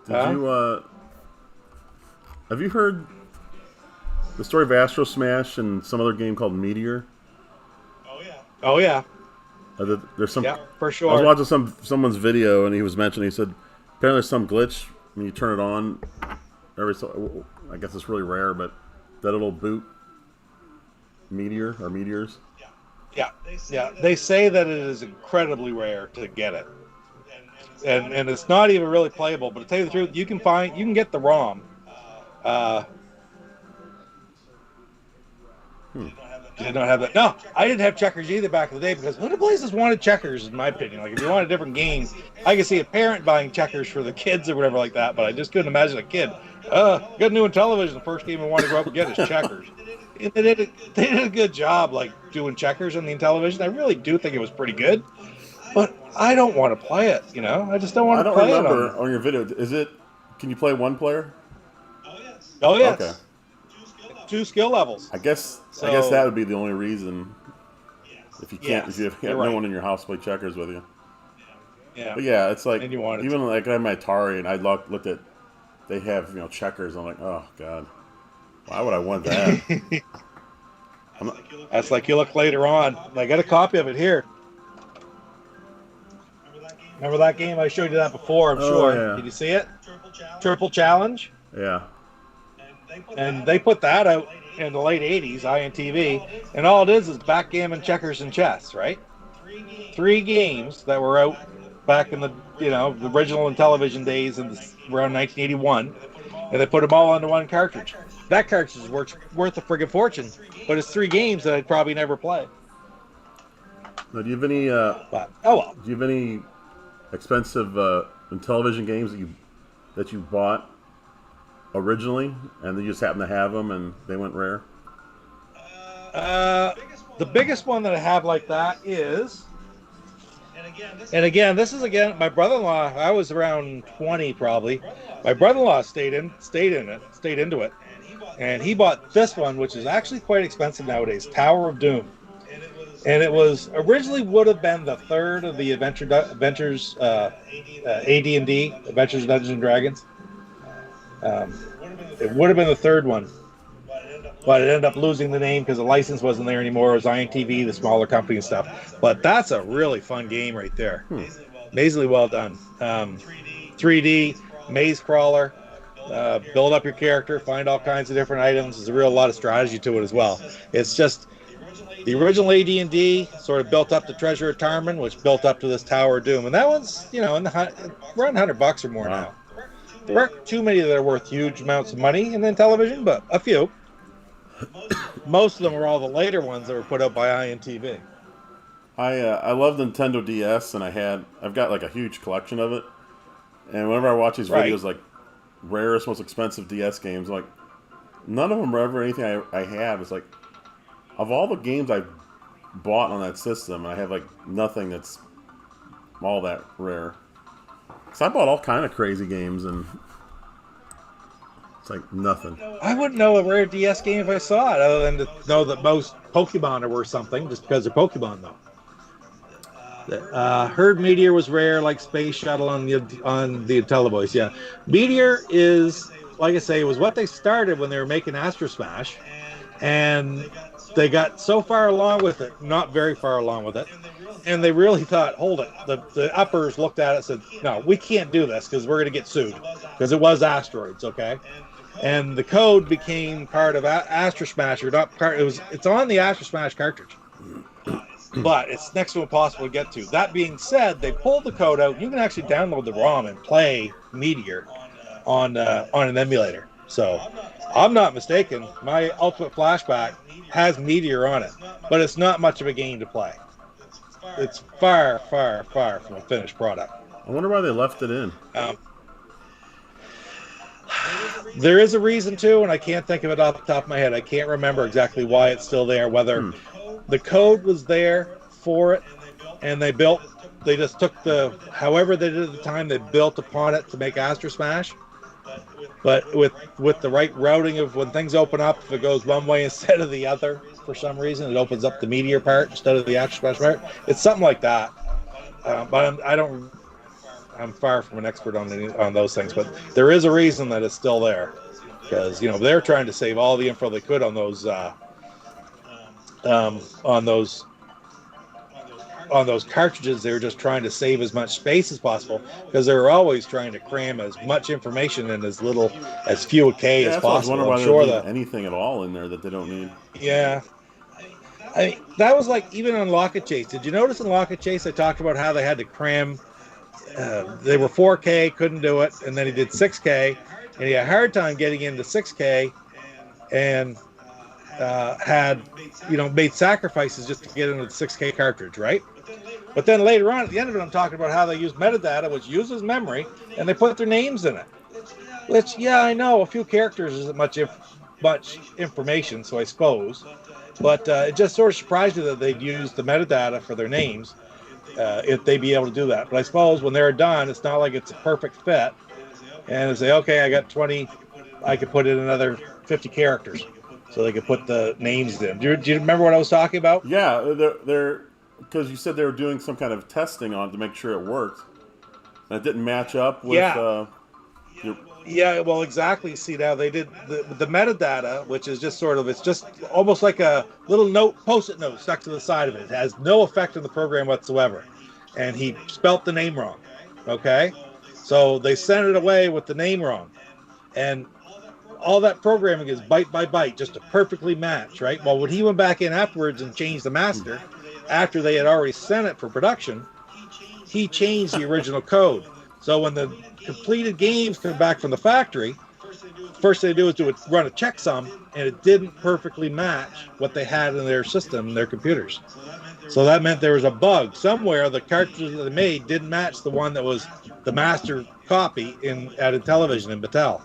C: Did you have you heard the story of Astro Smash and some other game called Meteor?
A: Oh yeah.
C: There's some.
A: Yeah, for sure.
C: I was watching someone's video, and he was mentioning. He said apparently there's some glitch when you turn it on. I guess it's really rare, but that it'll boot Meteor or Meteors.
A: Yeah. They say that it is incredibly rare to get it, and it's not even really playable. But to tell you the truth, you can get the ROM. Did not have that. No, I didn't have Checkers either back in the day, because who the places wanted Checkers, in my opinion. Like, if you want a different game, I can see a parent buying Checkers for the kids or whatever like that, but I just couldn't imagine a kid. Got new in television, the first game I want to go up and get is Checkers. They did a good job, like, doing Checkers on the television. I really do think it was pretty good, but I don't want to play it, I just don't want to play it.
C: I don't remember on your video. Can you play one player?
A: Oh, yes.
C: Okay.
A: 2 skill levels.
C: I guess that would be the only reason. If you can't, if you have no one in your house play checkers with you.
A: Yeah,
C: But yeah, it's like
A: and you wanted
C: even like I had my Atari and I looked at they have checkers. I'm like, oh god, why would I want that?
A: to.
C: I'm not,
A: That's like you look later on. I got a copy of it here. Remember that game? I showed you that before, I'm
C: oh
A: sure.
C: yeah,
A: Did you see it? Triple Challenge.
C: yeah.
A: And they put that out in the late 80s, INTV. And all it is backgammon, checkers, and chess, right? Three games that were out back in the original and television days around 1981. And they put them all onto one cartridge. That cartridge is worth a friggin' fortune. But it's three games that I'd probably never play.
C: Now, do you have any?
A: But, oh well.
C: Do you have any expensive television games that you bought originally, and then you just happen to have them, and they went rare?
A: The biggest one that I have like that is, and again, this is my brother-in-law. I was around 20 probably. My brother-in-law stayed into it, and he bought this one, which is actually quite expensive nowadays. Tower of Doom, and it was originally would have been the third of the Adventures AD&D Adventures Dungeons and Dragons. It would have been the third one, but it ended up losing the name because the license wasn't there anymore. It was INTV, the smaller company and stuff. But that's a really fun game right there. Amazingly well done. 3D, maze crawler, build up your character, find all kinds of different items. There's a real lot of strategy to it as well. It's just the original AD&D sort of built up the Treasure of Tarman, which built up to this Tower of Doom. And that one's, around $100 or more now. There aren't too many that are worth huge amounts of money in television, but a few. Most of them are all the later ones that were put out by INTV.
C: I love Nintendo DS, and I've got like a huge collection of it. And whenever I watch these videos, like rarest, most expensive DS games, like none of them are ever anything I have. It's like of all the games I've bought on that system, I have like nothing that's all that rare. Because I bought all kind of crazy games, and it's like nothing.
A: I wouldn't know a rare DS game if I saw it, other than to know that most Pokemon are worth something, just because they're Pokemon, though. Herd Meteor was rare, like Space Shuttle on the Televoice. Yeah, Meteor is, like I say, it was what they started when they were making Astro Smash, and they got so far along with it, not very far along with it, and they really thought, hold it. The uppers looked at it and said, no, we can't do this because we're going to get sued, because it was asteroids, okay? And the code became part of Astro Smash, or not part. It's on the Astro Smash cartridge, but it's next to impossible to get to. That being said, they pulled the code out. You can actually download the ROM and play Meteor on an emulator. So, I'm not mistaken. My Ultimate Flashback has Meteor on it, but it's not much of a game to play. It's far, far, far from a finished product.
C: I wonder why they left it in.
A: There is a reason to, and I can't think of it off the top of my head. I can't remember exactly why it's still there, whether the code was there for it, and they just took however they did at the time, they built upon it to make Astro Smash. But with the right routing of when things open up, if it goes one way instead of the other, for some reason, it opens up the Meteor part instead of the Astro Smash part. It's something like that. But I'm far from an expert on those things, but there is a reason that it's still there, because they're trying to save all the info they could on those cartridges. They were just trying to save as much space as possible, because they were always trying to cram as much information in as few a K as possible.
C: I wonder why they leave anything at all in there that they don't need.
A: Yeah. I mean, that was like even on Lock and Chase. Did you notice in Lock and Chase I talked about how they had to cram? They were 4K, couldn't do it, and then he did 6K, and he had a hard time getting into 6K, and had made sacrifices just to get into the 6K cartridge, right? But then later on at the end of it, I'm talking about how they used metadata, which uses memory, and they put their names in it. Which, yeah, I know a few characters isn't much information, so I suppose. But it just sort of surprised me that they'd use the metadata for their names, if they'd be able to do that. But I suppose when they're done, it's not like it's a perfect fit. And they say, okay, I got 20, I could put in another 50 characters. So they could put the names in. Do you remember what I was talking about?
C: Yeah, they're because you said they were doing some kind of testing on it to make sure it worked. That didn't match up with.
A: Yeah.
C: Your,
A: Yeah, well, exactly. See, now they did the metadata, which is just sort of, it's just almost like a little note, post-it note stuck to the side of it. It has no effect on the program whatsoever. And he spelt the name wrong. Okay? So they sent it away with the name wrong. And all that programming is byte by byte, just to perfectly match, right? Well, when he went back in afterwards and changed the master, after they had already sent it for production, he changed the original code. So when the completed games come back from the factory, first thing they do is run a checksum, and it didn't perfectly match what they had in their system, their computers. So that meant there was a bug somewhere. The cartridge that they made didn't match the one that was the master copy at Intellivision in Mattel.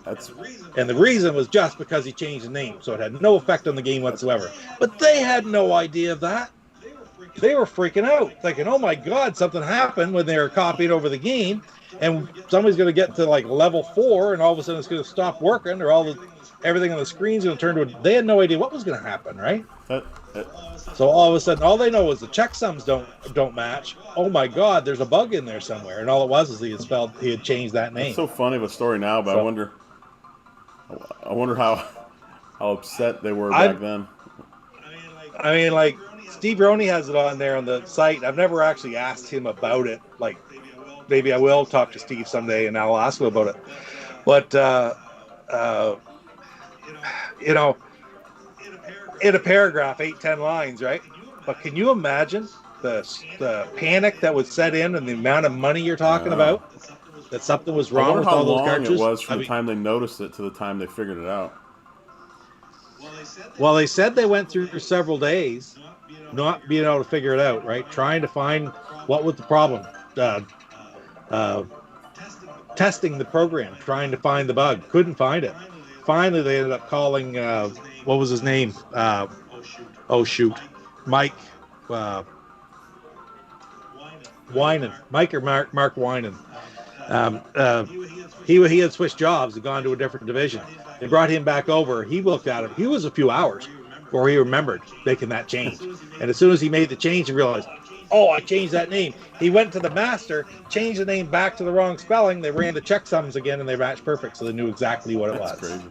A: And the reason was just because he changed the name, so it had no effect on the game whatsoever. But they had no idea of that. They were freaking out, thinking, "Oh my God, something happened," when they were copying over the game, and somebody's going to get to like level 4, and all of a sudden it's going to stop working, or everything on the screen's going to turn to a. They had no idea what was going to happen, right? So all of a sudden, all they know is the checksums don't match. Oh my God, there's a bug in there somewhere, and all it was is he had changed that name.
C: It's so funny of a story now, but I wonder how upset they were back then.
A: I mean, like, Steve Roney has it on there on the site. I've never actually asked him about it. Like, maybe I will talk to Steve someday and I'll ask him about it. But, you know, in a paragraph, 8-10 lines, right? But can you imagine the panic that would set in and the amount of money you're talking about? That something was wrong with all those cartridges?
C: It was from the time they noticed it to the time they figured it out.
A: Well, they said they went through several days not being able to figure it out, right? Trying to find what was the problem. Testing the program, trying to find the bug. Couldn't find it. Finally, they ended up calling, what was his name? Mike Winan. Mike or Mark Winan. He had switched jobs and gone to a different division. They brought him back over. He looked at it. He was a few hours before he remembered making that change. And as soon as he made the change and realized, oh, I changed that name, he went to the master, changed the name back to the wrong spelling. They ran the checksums again, and they matched perfect, so they knew exactly what it was.
C: Crazy.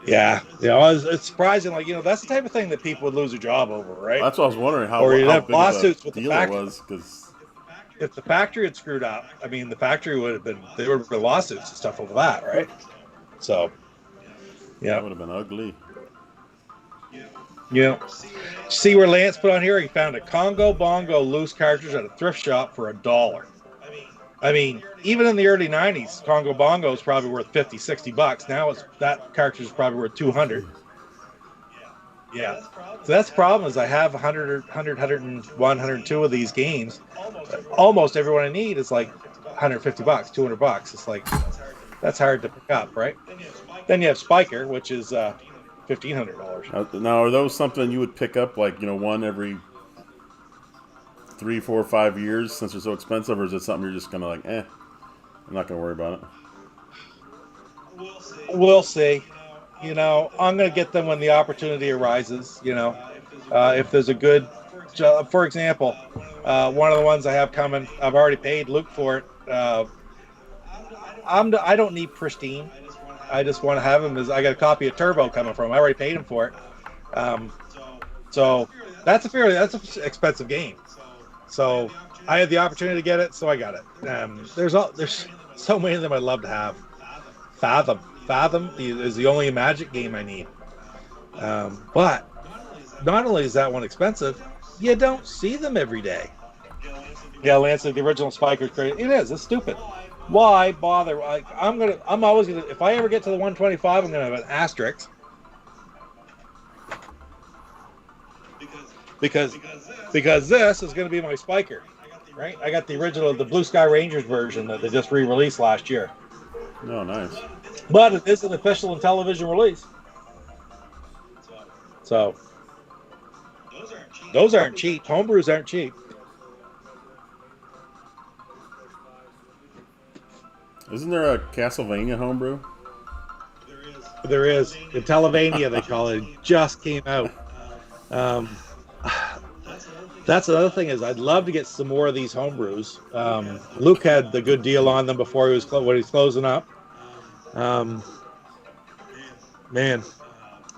A: Yeah. You know, it's surprising. Like, you know, that's the type of thing that people would lose their job over, right?
C: That's what I was wondering how
A: you'd have
C: big
A: lawsuits
C: of a
A: with the
C: deal it
A: factory.
C: was, because
A: If the factory had screwed up, I mean, the factory would have been, there would have been lawsuits and stuff over that, right? So, yeah.
C: that would have been ugly.
A: Yeah. See where Lance put on here? He found a Congo Bongo loose cartridge at a thrift shop for $1. I mean, even in the early 90s, Congo Bongo is probably worth $50-$60. Now that cartridge is probably worth $200. Yeah. So that's the problem is I have 100, 101, 102 of these games. Almost everyone I need is like $150, $200. It's like, that's hard to pick up, right? Then you have Spiker, which is $1,500.
C: Now, are those something you would pick up, like, you know, one every 3, 4, 5 years since they're so expensive, or is it something you're just gonna like, I'm not gonna worry about it?
A: We'll see. You know, I'm gonna get them when the opportunity arises. You know, if there's a good, for example, one of the ones I have coming, I've already paid Luke for it. I don't need pristine. I just want to have him. I got a copy of Turbo coming from him. I already paid him for it. So that's an expensive game. So I had the opportunity to get it, so I got it. There's so many of them I'd love to have. Fathom is the only Magic game I need. But not only is that one expensive, you don't see them every day. Yeah, Lance said the original Spiker's crazy. It is. It's stupid. Why bother? I'm always gonna. If I ever get to the 125, I'm gonna have an asterisk. Because this is gonna be my Spiker, right? I got the original, the Blue Sky Rangers version that they just re-released last year.
C: Oh, nice.
A: But it is an official Intellivision release. So those aren't cheap. Homebrews aren't cheap.
C: Isn't there a Castlevania homebrew?
A: There is. Intellivision, they call it. It just came out. That's another thing is I'd love to get some more of these homebrews. Luke had the good deal on them before he was when he's closing up. Man,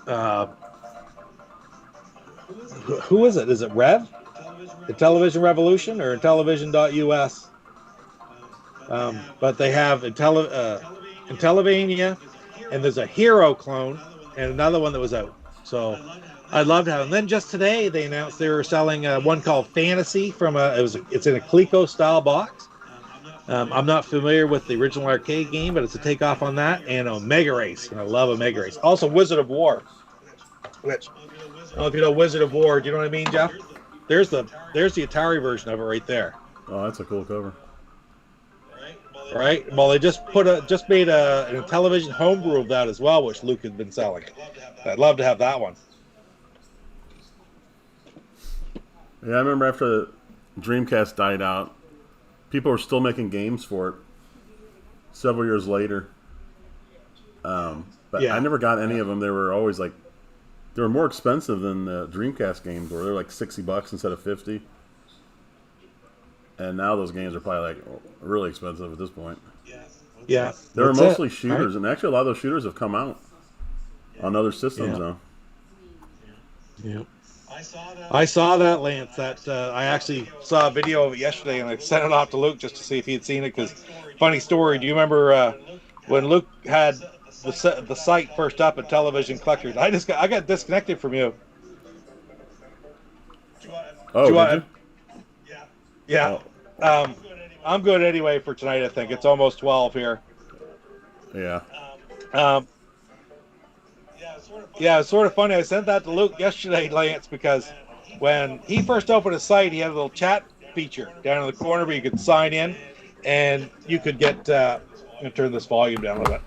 A: uh, who is it? Is it Rev? The Television Revolution or Television.us? But they have Intelivania, and there's a Hero clone and another one that was out. So I'd love to have them. Then just today they announced they were selling one called Fantasy from it's in a Coleco style box. I'm not familiar with the original arcade game, but it's a takeoff on that, and Omega Race, and I love Omega Race. Also Wizard of War, which I don't know if you know Wizard of War. Do you know what I mean, Jeff? There's the Atari version of it right there.
C: Oh, that's a cool cover.
A: Right. Well, they just made a television homebrew of that as well, which Luke had been selling. I'd love to have that one.
C: Yeah, I remember after Dreamcast died out, people were still making games for it several years later. But
A: Yeah.
C: I never got any of them. They were always like, they were more expensive than the Dreamcast games were. They're like $60 instead of $50. And now those games are probably like really expensive at this point.
A: Yeah.
C: They were
A: That's
C: mostly
A: it.
C: shooters, and actually a lot of those shooters have come out on other systems now.
A: Yeah. I saw that, Lance. That I actually saw a video of it yesterday, and I sent it off to Luke just to see if he had seen it. Because, funny story, do you remember when Luke had the site first up at Television Collectors? I got disconnected from you.
C: Oh, did you?
A: Yeah.
C: Oh.
A: I'm good anyway for tonight. I think it's almost 12 here.
C: Yeah.
A: Yeah, it's sort of funny. I sent that to Luke yesterday, Lance, because when he first opened his site, he had a little chat feature down in the corner where you could sign in, and you could get. I'm gonna turn this volume down a little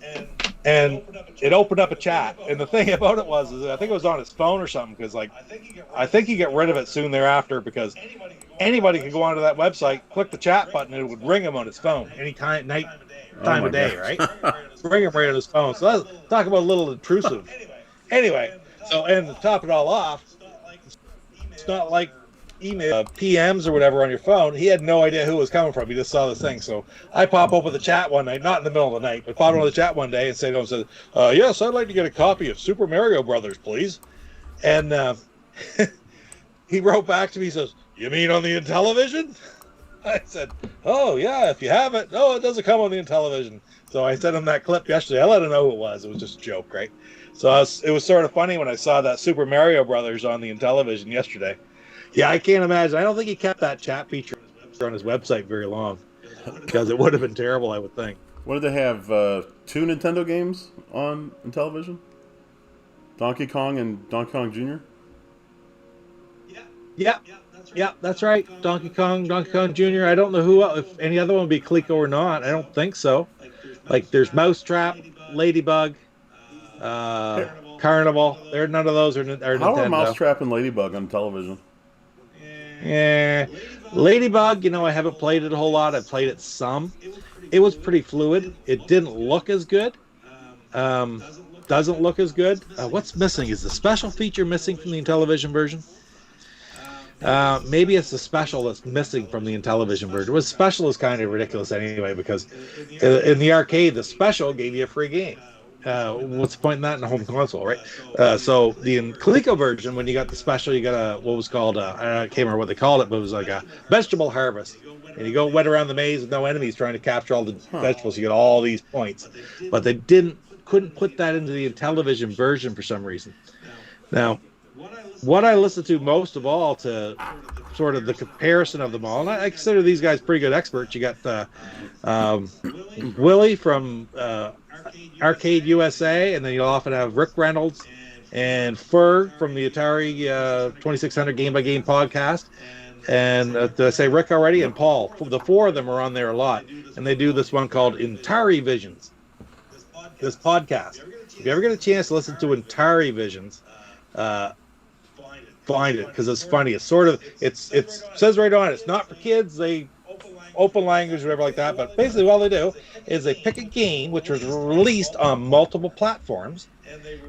A: bit. And it opened up a chat. And the thing about it was, I think it was on his phone or something, because I think he got rid of it soon thereafter, because anybody could go onto that website, click the chat button, and it would ring him on his phone any time of day, right? Ring him right on his phone. So let's talk about a little intrusive. Anyway, so and to top it all off, it's not like email PMs or whatever on your phone. He had no idea who it was coming from. He just saw this thing. So I pop open the chat one night, not in the middle of the night, but pop open the chat one day and said, yes, I'd like to get a copy of Super Mario Brothers, please. And he wrote back to me, he says, you mean on the Intellivision? I said, oh, yeah, if you have it. No, it doesn't come on the Intellivision. So I sent him that clip yesterday. I let him know who it was. It was just a joke, right? So it was sort of funny when I saw that Super Mario Brothers on the Intellivision yesterday. Yeah, I can't imagine. I don't think he kept that chat feature on his website very long, because it would have been terrible, I would think.
C: What did they have? 2 Nintendo games on Intellivision? Donkey Kong and Donkey Kong Jr.?
A: Yeah, that's right. Donkey Kong Jr. I don't know if any other one would be Coleco or not. I don't think so. Like there's Mousetrap, Ladybug, Carnival. None of those are Nintendo.
C: How are Mousetrap and Ladybug on television?
A: Yeah, Ladybug. I haven't played it a whole lot. I've played it some. It was pretty fluid. It didn't look as good. Doesn't look as good. What's missing? Is the special feature missing from the Intellivision version? Maybe it's the special that's missing from the Intellivision version. The special is kind of ridiculous anyway, because in the arcade, the special gave you a free game. What's the point in that in a home console, right? So the Coleco version, when you got the special, you got what was called, I can't remember what they called it, but it was like a vegetable harvest. And you went around the maze with no enemies trying to capture all the vegetables. You get all these points. But they couldn't put that into the Intellivision version for some reason. Now, what I listen to most of all to sort of the comparison of them all, and I consider these guys pretty good experts. You got Willie from Arcade USA, and then you'll often have Rick Reynolds and Fur from the Atari 2600 Game by Game podcast. And did I say Rick already? And Paul. The 4 of them are on there a lot, and they do this one called Atari Visions. This podcast. If you ever get a chance to listen to Atari Visions, find it, because it's funny. It's sort of it says right on it, it's not for kids. They open language, whatever like that. But basically, all they do is they pick a game which was released on multiple platforms,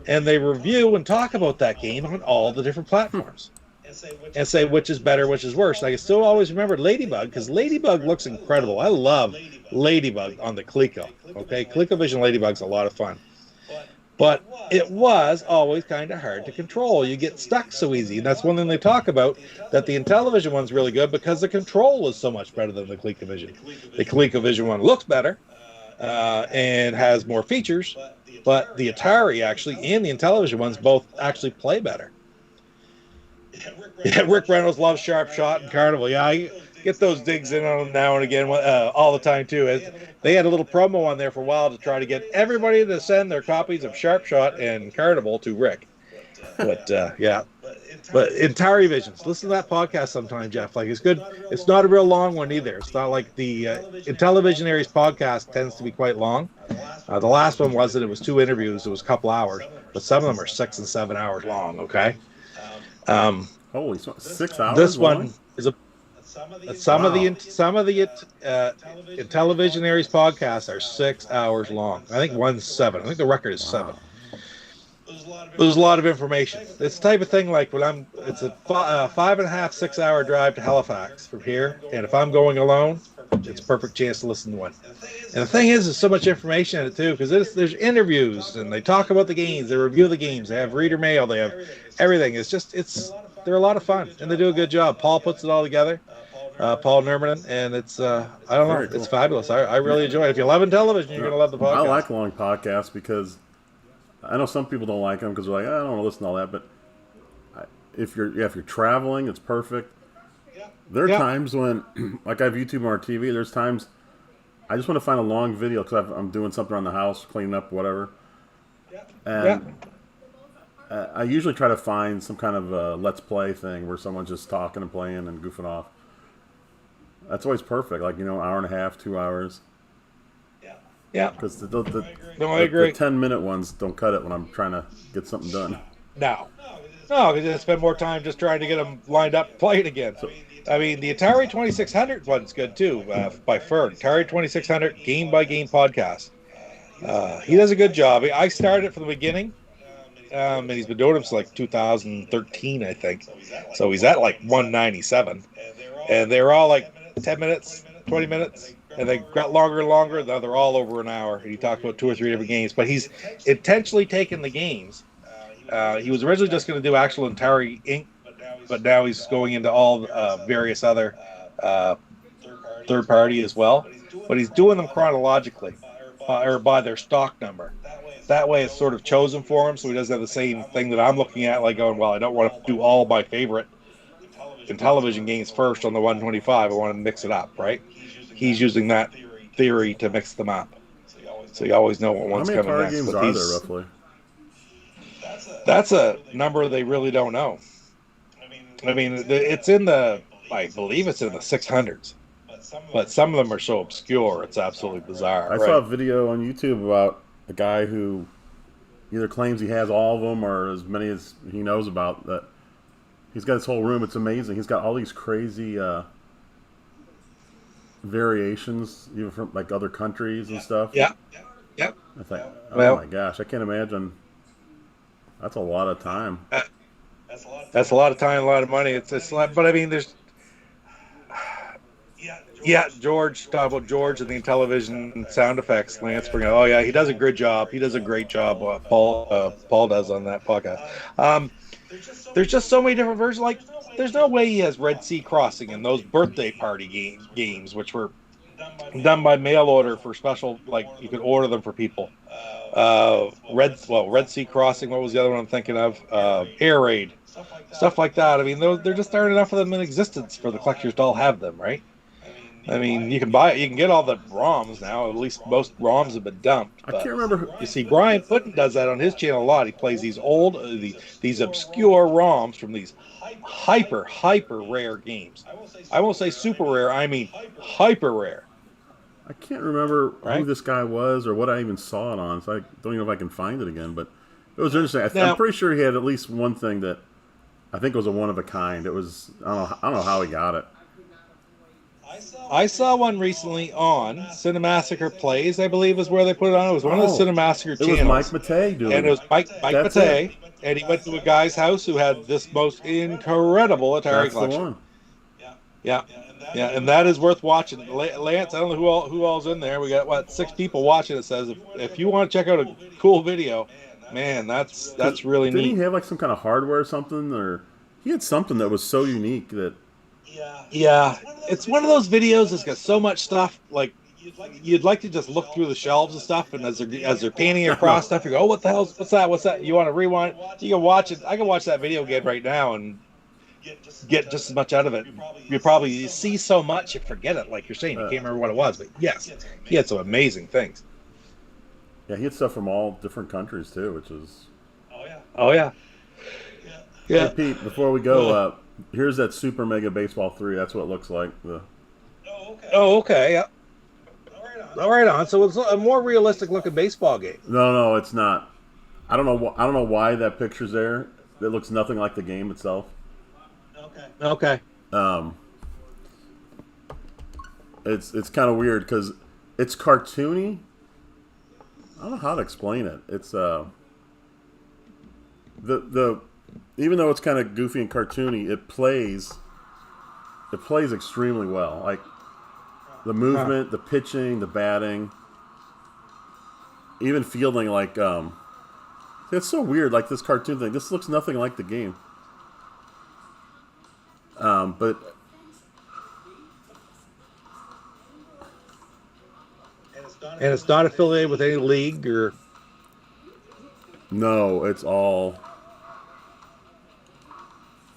A: and they review and talk about that game on all the different platforms. and say which is better, which is worse. I can still always remember Ladybug because Ladybug looks incredible. I love Ladybug on the Coleco. Okay, ColecoVision Ladybug's a lot of fun. But it was always kind of hard to control. You get stuck so easy. And that's one thing they talk about, that the Intellivision one's really good because the control is so much better than the ColecoVision. The ColecoVision one looks better and has more features, but the Atari actually and the Intellivision ones both actually play better. Yeah, Rick Reynolds loves Sharp Shot and Carnival. Yeah, I get those digs in on them now and again, all the time too. They had a little promo on there for a while to try to get everybody to send their copies of Sharp Shot and Carnival to Rick. But yeah, but Atari Visions, listen to that podcast sometime, Jeff. Like, it's good. It's not a real long one either. It's not like the Intellivisionaries podcast tends to be quite long. The last one wasn't. It was 2 interviews. It was a couple hours, but some of them are 6 and 7 hours long. Okay.
C: Holy, 6 hours.
A: This
C: long?
A: one is some of the Intellivisionaries podcasts are 6 hours long. I think one's 7. I think the record is 7. There's a lot of information. It's the type of thing like when it's a 5.5, 6 hour drive to Halifax from here, and if I'm going alone, it's a perfect chance to listen to one. And the thing is, there's so much information in it too, because there's interviews and they talk about the games, they review the games, they have reader mail, they have everything. They're a lot of fun and they do a good job. Paul puts it all together. Paul Nerman, and it's I don't know, it's fabulous. I really enjoy it. If you love television, you're gonna love the podcast.
C: I like long podcasts because I know some people don't like them because they're like, I don't want to listen to all that. But if you're traveling, it's perfect. There are times when, like, I have YouTube on our TV. There's times I just want to find a long video because I'm doing something around the house, cleaning up, whatever. And I usually try to find some kind of let's play thing where someone's just talking and playing and goofing off. That's always perfect. Like, an hour and a half, 2 hours.
A: Yeah.
C: Because
A: I agree.
C: the 10-minute ones don't cut it when I'm trying to get something done.
A: No, because you spend more time just trying to get them lined up, playing again. So, I mean, the Atari 2600 one's good too, by Ferg. Atari 2600 game by game podcast. He does a good job. I started it from the beginning, and he's been doing it since like 2013, I think. So he's at like 197, and they're all like 10 minutes, 20 minutes. And they got longer and longer. Now they're all over an hour. And he talked about 2 or 3 different games. But he's intentionally taken the games. He was originally just going to do actual Atari Inc., but now he's going into all various other third party as well. But he's doing them chronologically or by their stock number. That way it's sort of chosen for him, so he doesn't have the same thing that I'm looking at, like going, well, I don't want to do all my favorite Intellivision games first on the 125. I want to mix it up, right? He's using that theory to mix them up, so you always know what one's coming next.
C: How many games are there roughly?
A: That's a number they really don't know. I mean, it's I believe it's in the 600s, but some of them are so obscure, it's absolutely bizarre.
C: I saw a video on YouTube about a guy who either claims he has all of them or as many as he knows about. That he's got his whole room. It's amazing. He's got all these crazy variations, even from like other countries and stuff.
A: Yeah.
C: I think, oh my gosh, I can't imagine. That's a lot of time.
A: That's a lot of time, a lot of money. It's like, but I mean, there's. Yeah, George, talk about George and the Intellivision sound effects. Lance bring out. Oh yeah, he does a good job. He does a great job. Paul does on that podcast. There's just so many different versions. Like, there's no way he has Red Sea Crossing and those birthday party games, which were done by mail order for special. Like, you could order them for people. Red Sea Crossing. What was the other one I'm thinking of? Air Raid, stuff like that. I mean, there just aren't enough of them in existence for the collectors to all have them, right? I mean, you can get all the ROMs now. At least most ROMs have been dumped.
C: I can't remember.
A: You see, Brian Putten does that on his channel a lot. He plays these old, these obscure ROMs from these hyper rare games. I won't say super rare. I mean hyper rare.
C: I can't remember who this guy was or what I even saw it on, so I don't even know if I can find it again. But it was interesting. I'm pretty sure he had at least one thing that I think was a one of a kind. It was I don't know how he got it.
A: I saw one recently on Cinemassacre Plays, I believe is where they put it on. It was one of the
C: Oh,
A: Cinemassacre
C: it was Mike
A: channels.
C: Matei doing
A: And it
C: it.
A: was Mike
C: That's it.
A: Matei, and he went to a guy's house who had this most incredible Atari
C: That's the
A: collection.
C: one.
A: Yeah, yeah, and that is worth watching. Lance, I don't know who all's in there. We got what 6 people watching. It says if you want to check out a cool video, man, that's really
C: Didn't he
A: neat.
C: have like some kind of hardware or something, or he had something that was so unique that
A: Yeah, it's one of those videos that's got so much stuff. Like you'd like to just look through the shelves and stuff, and as they're painting
C: I know.
A: across stuff, you go, "Oh, what the hell's what's that? What's that?" You want to rewind? You can watch it. I can watch that video again right now and get just as much out of it. You see so much, you forget it. Like you're saying, you can't remember what it was, but yes, he had some amazing things.
C: Yeah, he had stuff from all different countries too, which is.
A: Oh yeah,
C: Hey
A: yeah.
C: Pete, before we go, here's that Super Mega Baseball 3. That's what it looks like.
A: Oh okay, yeah. All right on. So it's a more realistic looking baseball game.
C: No, it's not. I don't know. I don't know why that picture's there. It looks nothing like the game itself.
A: Okay.
C: Um, it's kind of weird because it's cartoony. I don't know how to explain it. It's the even though it's kind of goofy and cartoony, it plays extremely well. Like the movement, the pitching, the batting, even fielding. Like it's so weird. Like this cartoon thing. This looks nothing like the game. But
A: And it's not affiliated with any league or.
C: no, it's all.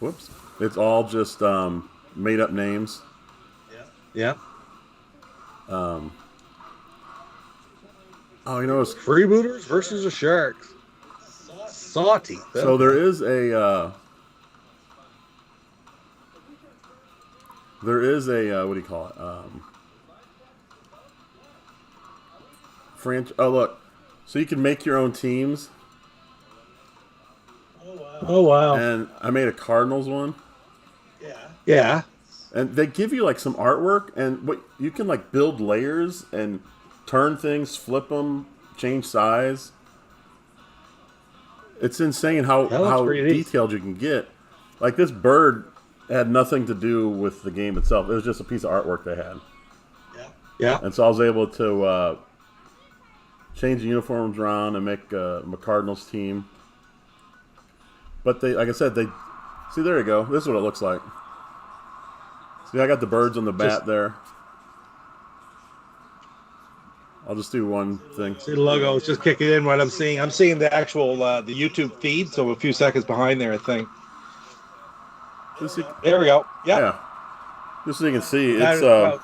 C: Whoops! It's all just made up names.
A: Yeah.
C: Um, oh, you know, it's,
A: Freebooters versus the Sharks. Salty.
C: so there is a what do you call it? Oh, look. So you can make your own teams,
A: Oh wow.
C: and I made a Cardinals one,
A: Yeah.
C: and they give you like some artwork, and what you can like build layers and turn things, flip them, change size. It's insane how
A: That looks
C: how
A: pretty neat.
C: detailed you can get. Like this bird had nothing to do with the game itself. It was just a piece of artwork they had,
A: Yeah.
C: and so I was able to change the uniforms around and make my Cardinals team. But they, like I said, they see. There you go. This is what it looks like. See, I got the birds on the bat
A: Just-
C: there. I'll just do one thing.
A: See the logo. It's just kicking in what I'm seeing. I'm seeing the actual the YouTube feed, so a few seconds behind there, I think.
C: Just so,
A: There we go. Yep.
C: yeah, just so you can see,
A: Got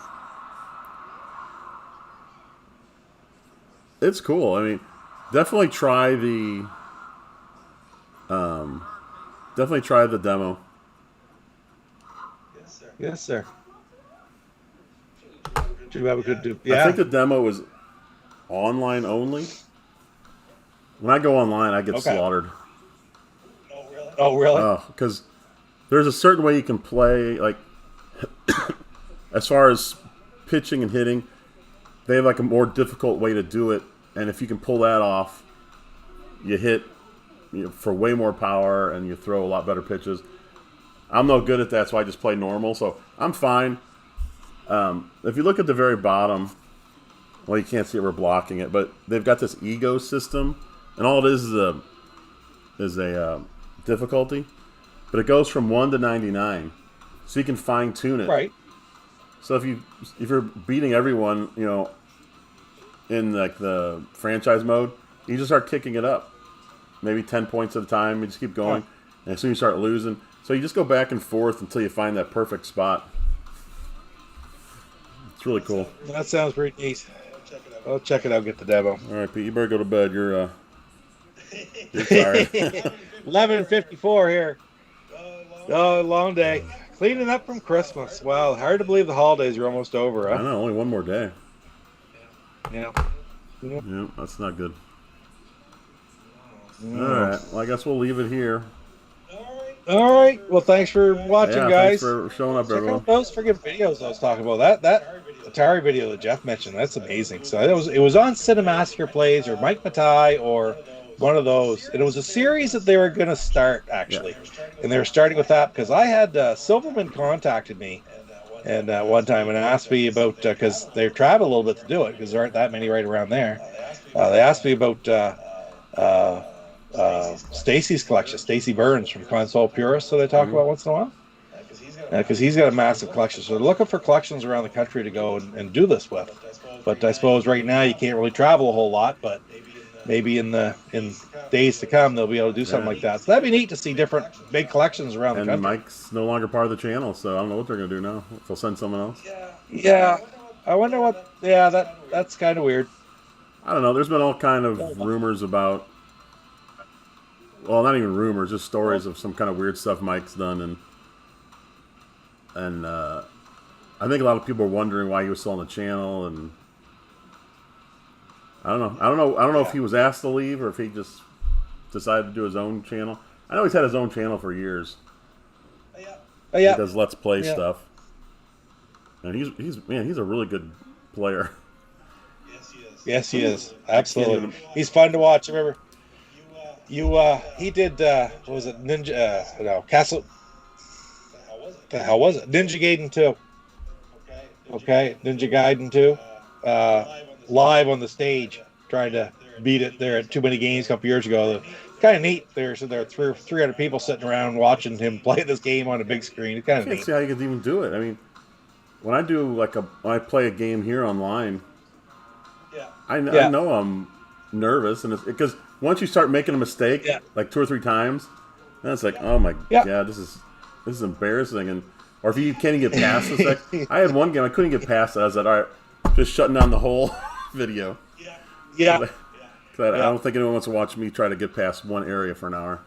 C: it's cool. I mean, definitely try the demo.
A: Yes, sir. Do you have a good?
C: I
A: Yeah.
C: think the demo is online only. When I go online, I get
A: Okay.
C: slaughtered.
A: Oh, really?
C: Oh, because there's a certain way you can play, like as far as pitching and hitting, they have like a more difficult way to do it, and if you can pull that off, you hit for way more power and you throw a lot better pitches. I'm no good at that, so I just play normal, so I'm fine. If you look at the very bottom, well, you can't see it, we're blocking it, but they've got this ego system, and all it is a difficulty, but it goes from 1 to 99, so you can fine tune it.
A: Right.
C: So if you're beating everyone, in like the franchise mode, you just start kicking it up, maybe 10 points at a time. You just keep going, and as soon as you start losing, so you just go back and forth until you find that perfect spot. It's really cool.
A: That sounds pretty neat. I'll check it out. Get the demo.
C: All right, Pete, you better go to bed. You're tired.
A: 11:54 here. Oh, long day. Cleaning up from Christmas. Wow, hard to believe the holidays are almost over,
C: I
A: huh?
C: know, only one more day.
A: Yeah.
C: Yeah, that's not good. All right, well, I guess we'll leave it here.
A: All right. Well, thanks for watching,
C: Yeah, thanks
A: guys.
C: for showing up,
A: Check
C: everyone.
A: out those friggin' videos I was talking about. That Atari video that Jeff mentioned. That's amazing. So it was on Cinemassacre Plays or Mike Matai or one of those. And it was a series that they were going to start
C: Yeah.
A: actually, and they were starting with that because I had Silverman contacted me and one time and asked me about because they travel a little bit to do it because there aren't that many right around there. They asked me about uh, Stacy's collection, Stacy Burns from Console Purist, so they talk about once in a while. Because he's got a massive collection. So they're looking for collections around the country to go and do this with. But I suppose right now you can't really travel a whole lot, but maybe in days to come they'll be able to do something like that. So that'd be neat to see different big collections around the
C: And
A: country.
C: Mike's no longer part of the channel, so I don't know what they're gonna do now. If they'll send someone else.
A: Yeah. I wonder what that's kind of weird.
C: I don't know. There's been all kind of rumors about. Well, not even rumors, just stories of some kind of weird stuff Mike's done, and I think a lot of people are wondering why he was still on the channel, and I don't know if he was asked to leave or if he just decided to do his own channel. I know he's had his own channel for years.
A: Oh, yeah.
C: He does Let's Play stuff, and he's a really good player.
A: Yes, he is. Absolutely. He's fun to watch. Remember, he did, what was it, Ninja, no, Castle, the hell was it? Ninja Gaiden 2. Okay, Ninja Gaiden 2. Live on the stage, trying to beat it there at Too Many Games a couple years ago. Kind of neat. There are 300 people sitting around watching him play this game on a big screen. It's kind
C: I
A: of
C: can't
A: neat.
C: see how you could even do it. I mean, when I play a game here online, I know I'm nervous, and it's because once you start making a mistake, like 2 or 3 times, then it's like, oh my god, this is embarrassing. And or if you can't even get past this, like, I had one game I couldn't get past it. I was like, all right, just shutting down the whole video.
A: Yeah.
C: I don't think anyone wants to watch me try to get past one area for an hour.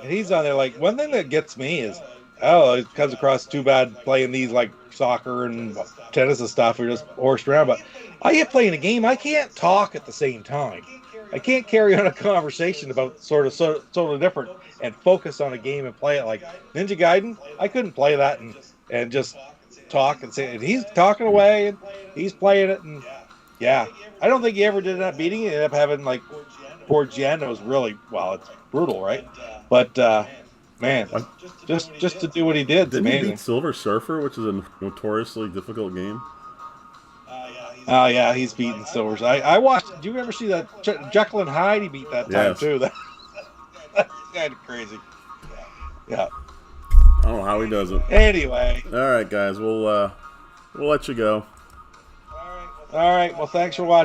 A: And he's on there. Like, one thing that gets me is, it comes across too bad playing these like soccer and tennis and stuff. We're just horsed around. But I get playing a game. I can't talk at the same time. I can't carry on a conversation about sort of different and focus on a game and play it. Like Ninja Gaiden, I couldn't play that and just talk and say. And he's talking away and he's playing it. And yeah, I don't think he ever did end up beating it. He ended up having like poor Gianna was really, well, it's brutal, right? But man, just to do what he did, it's
C: Didn't he
A: amazing.
C: beat Silver Surfer, which is a notoriously difficult game?
A: Oh yeah, he's beaten Silvers. I watched. Do you ever see that Jekyll and Hyde? He beat that time too. That's kind of crazy. Yeah.
C: I don't know how he does it.
A: Anyway.
C: All right, guys, we'll let you go.
A: All right. Well, thanks for watching.